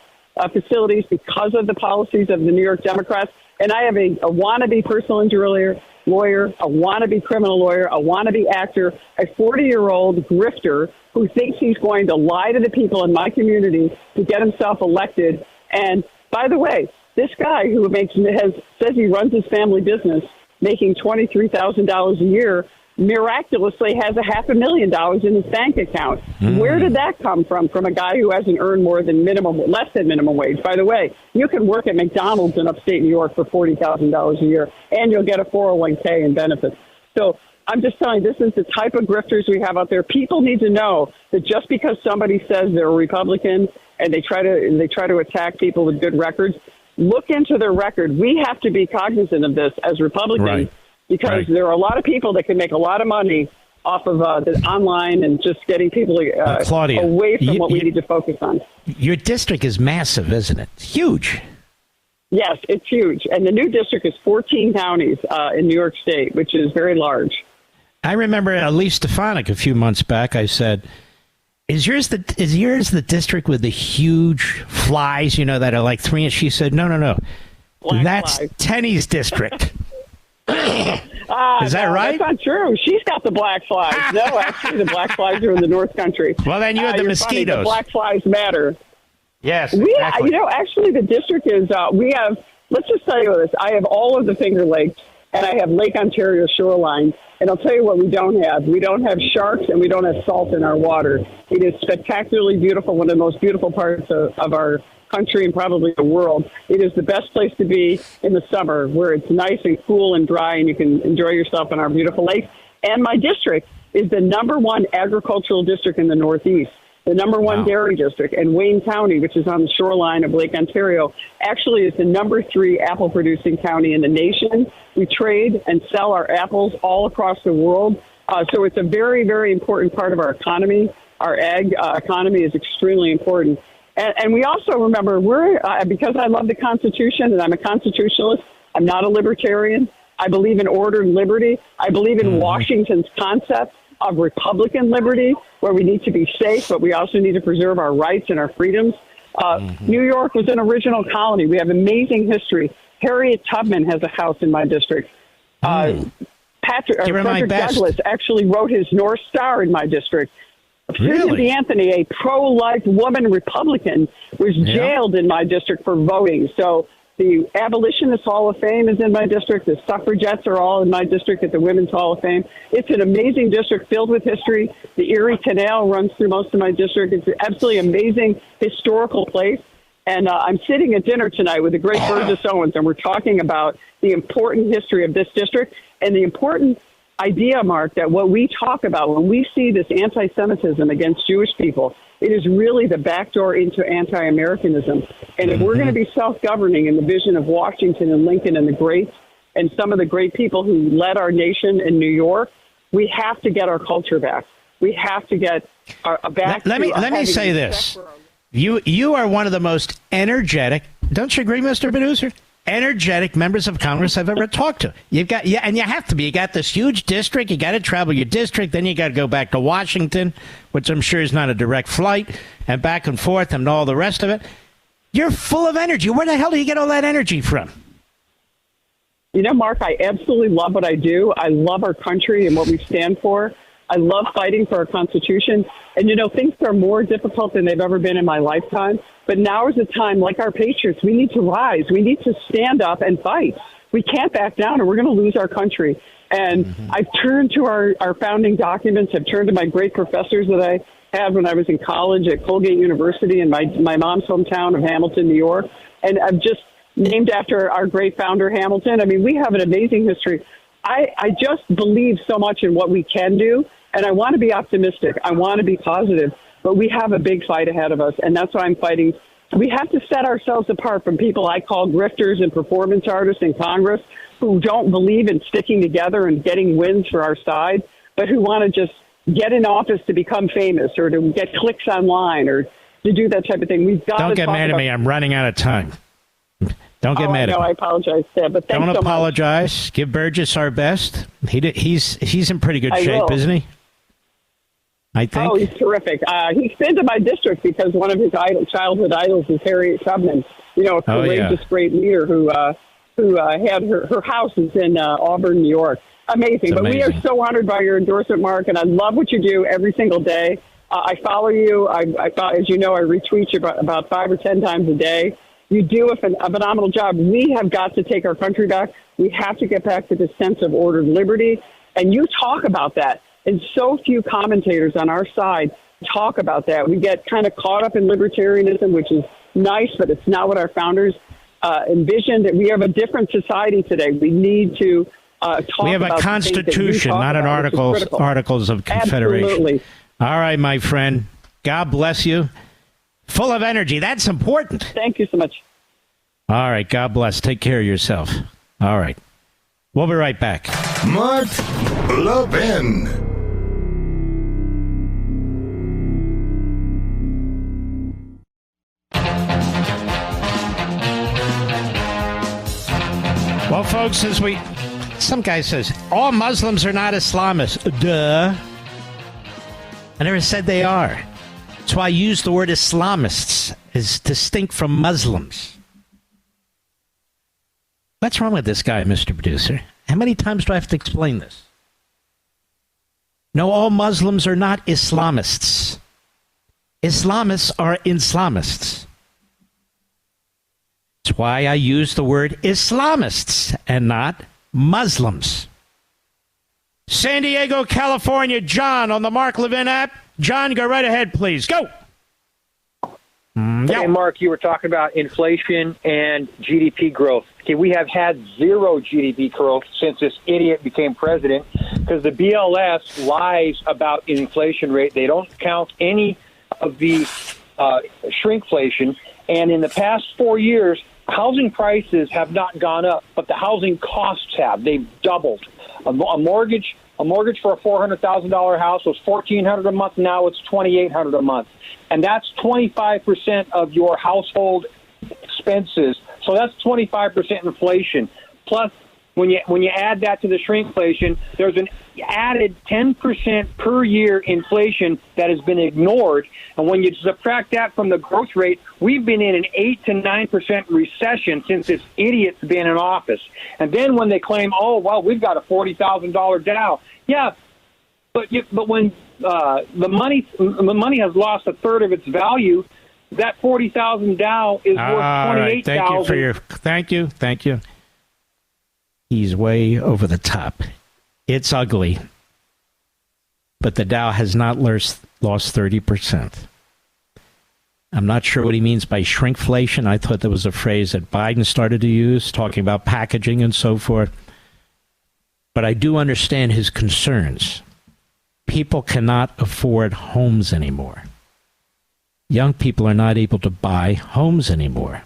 Speaker 13: facilities because of the policies of the New York Democrats. And I have a wannabe personal injury lawyer, a wannabe criminal lawyer, a wannabe actor, a 40-year-old grifter who thinks he's going to lie to the people in my community to get himself elected. And by the way, this guy who says he runs his family business making $23,000 a year miraculously has $500,000 in his bank account. Where did that come from? From a guy who hasn't earned less than minimum wage. By the way, you can work at McDonald's in upstate New York for $40,000 a year, and you'll get a 401k and benefits. So I'm just telling you, this is the type of grifters we have out there. People need to know that just because somebody says they're a Republican and they try to attack people with good records, look into their record. We have to be cognizant of this as Republicans.
Speaker 1: Right.
Speaker 13: Because there are a lot of people that can make a lot of money off of the online and just getting people
Speaker 1: Claudia,
Speaker 13: away from what we need to focus on.
Speaker 1: Your district is massive, isn't it? It's huge.
Speaker 13: Yes, it's huge. And the new district is 14 counties in New York State, which is very large.
Speaker 1: I remember Elise Stefanik a few months back. I said, Is yours the district with the huge flies, that are like 3 inches? She said, no.
Speaker 13: Black
Speaker 1: that's
Speaker 13: flies.
Speaker 1: Tenney's district. Is that right?
Speaker 13: That's not true. She's got the black flies. No, actually, the black flies are in the North Country.
Speaker 1: Well, then you have the mosquitoes.
Speaker 13: The black flies matter.
Speaker 1: Yes,
Speaker 13: exactly. Actually, the district is, we have, let's just tell you this. I have all of the Finger Lakes, and I have Lake Ontario shoreline. And I'll tell you what we don't have. We don't have sharks, and we don't have salt in our water. It is spectacularly beautiful, one of the most beautiful parts of our country and probably the world. It is the best place to be in the summer, where it's nice and cool and dry, and you can enjoy yourself in our beautiful lakes. And my district is the #1 agricultural district in the Northeast, the #1 dairy district. And Wayne County, which is on the shoreline of Lake Ontario, actually is the #3 apple-producing county in the nation. We trade and sell our apples all across the world. So it's a very, very important part of our economy. Our ag economy is extremely important. And we also remember, because I love the Constitution and I'm a constitutionalist, I'm not a libertarian. I believe in order and liberty. I believe in Washington's concept of Republican liberty, where we need to be safe, but we also need to preserve our rights and our freedoms. New York was an original colony. We have amazing history. Harriet Tubman has a house in my district. Frederick Douglass actually wrote his North Star in my district. Susan B. Anthony, a pro-life woman Republican, was jailed in my district for voting. So the Abolitionist Hall of Fame is in my district. The suffragettes are all in my district at the Women's Hall of Fame. It's an amazing district filled with history. The Erie Canal runs through most of my district. It's an absolutely amazing historical place. And I'm sitting at dinner tonight with the great Burgess Owens, and we're talking about the important history of this district and the important idea, Mark, that what we talk about when we see this anti-Semitism against Jewish people, it is really the backdoor into anti-Americanism. And if we're going to be self-governing in the vision of Washington and Lincoln and the greats and some of the great people who led our nation in New York, we have to get our culture back. We have to get back.
Speaker 1: Let me say this. You are one of the most energetic, don't you agree, Mr. Producer? Energetic members of Congress I've ever talked to. And you have to be. You got this huge district. You got to travel your district. Then you got to go back to Washington, which I'm sure is not a direct flight, and back and forth and all the rest of it. You're full of energy. Where the hell do you get all that energy from?
Speaker 13: Mark, I absolutely love what I do. I love our country and what we stand for. I love fighting for our Constitution. And, things are more difficult than they've ever been in my lifetime. But now is the time, like our patriots, we need to rise. We need to stand up and fight. We can't back down or we're going to lose our country. And I've turned to our founding documents. I've turned to my great professors that I had when I was in college at Colgate University in my mom's hometown of Hamilton, New York. And I've just named after our great founder, Hamilton. I mean, we have an amazing history. I just believe so much in what we can do. And I want to be optimistic. I want to be positive. But we have a big fight ahead of us, and that's why I'm fighting. We have to set ourselves apart from people I call grifters and performance artists in Congress who don't believe in sticking together and getting wins for our side, but who want to just get in office to become famous or to get clicks online or to do that type of thing. We've got
Speaker 1: Don't get mad at me. I'm running out of time. Don't get mad at me.
Speaker 13: I apologize, Sam, but thanks
Speaker 1: Don't
Speaker 13: so
Speaker 1: apologize.
Speaker 13: Much.
Speaker 1: Give Burgess our best. He's in pretty good shape, isn't he? I think.
Speaker 13: Oh, he's terrific. He's been to my district because one of his childhood idols is Harriet Tubman. A courageous, great leader who had her house is in Auburn, New York. Amazing. But we are so honored by your endorsement, Mark, and I love what you do every single day. I follow you. As you know, I retweet you about 5 or 10 times a day. You do a phenomenal job. We have got to take our country back. We have to get back to this sense of ordered liberty. And you talk about that. And so few commentators on our side talk about that. We get kind of caught up in libertarianism, which is nice, but it's not what our founders envisioned. We have a different society today. We need to talk about.
Speaker 1: We have a constitution, not an Articles of Confederation.
Speaker 13: Absolutely.
Speaker 1: All right, my friend. God bless you. Full of energy. That's important.
Speaker 13: Thank you so much.
Speaker 1: All right. God bless. Take care of yourself. All right. We'll be right back.
Speaker 2: Mark Levin.
Speaker 1: Well, folks, some guy says, all Muslims are not Islamists. Duh. I never said they are. That's why I use the word Islamists as distinct from Muslims. What's wrong with this guy, Mr. Producer? How many times do I have to explain this? No, all Muslims are not Islamists. Islamists are Islamists. That's why I use the word Islamists and not Muslims. San Diego, California, John on the Mark Levin app. John, go right ahead, please. Go.
Speaker 14: Hey, Mark, you were talking about inflation and GDP growth. Okay, we have had zero GDP growth since this idiot became president because the BLS lies about inflation rate. They don't count any of the shrinkflation. And in the past 4 years, housing prices have not gone up, but the housing costs have. They've doubled. A mortgage for a $400,000 house was $1,400 a month. Now it's $2,800 a month, and that's 25% of your household expenses. So that's 25% inflation. Plus, when you add that to the shrinkflation, there's an added 10% per year inflation that has been ignored. And when you subtract that from the growth rate, we've been in an 8 to 9% recession since this idiot's been in office. And then when they claim, oh, well, we've got a $40,000 Dow. Yeah, but when the money has lost a third of its value, that 40,000 Dow is worth 28,000.
Speaker 1: Thank you. He's way over the top. It's ugly. But the Dow has not lost 30%. I'm not sure what he means by shrinkflation. I thought that was a phrase that Biden started to use, talking about packaging and so forth. But I do understand his concerns. People cannot afford homes anymore. Young people are not able to buy homes anymore.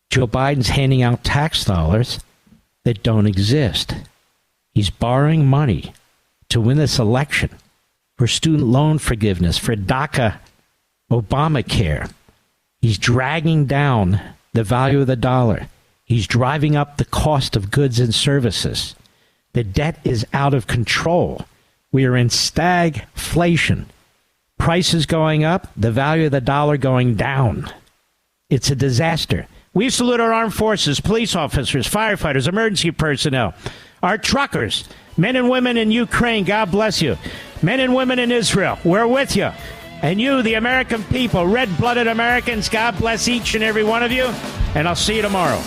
Speaker 1: Joe Biden's handing out tax dollars that don't exist. He's borrowing money to win this election for student loan forgiveness, for DACA, Obamacare. He's dragging down the value of the dollar. He's driving up the cost of goods and services. The debt is out of control. We are in stagflation. Prices going up, the value of the dollar going down. It's a disaster. We salute our armed forces, police officers, firefighters, emergency personnel, our truckers, men and women in Ukraine, God bless you. Men and women in Israel, we're with you. And you, the American people, red-blooded Americans, God bless each and every one of you. And I'll see you tomorrow.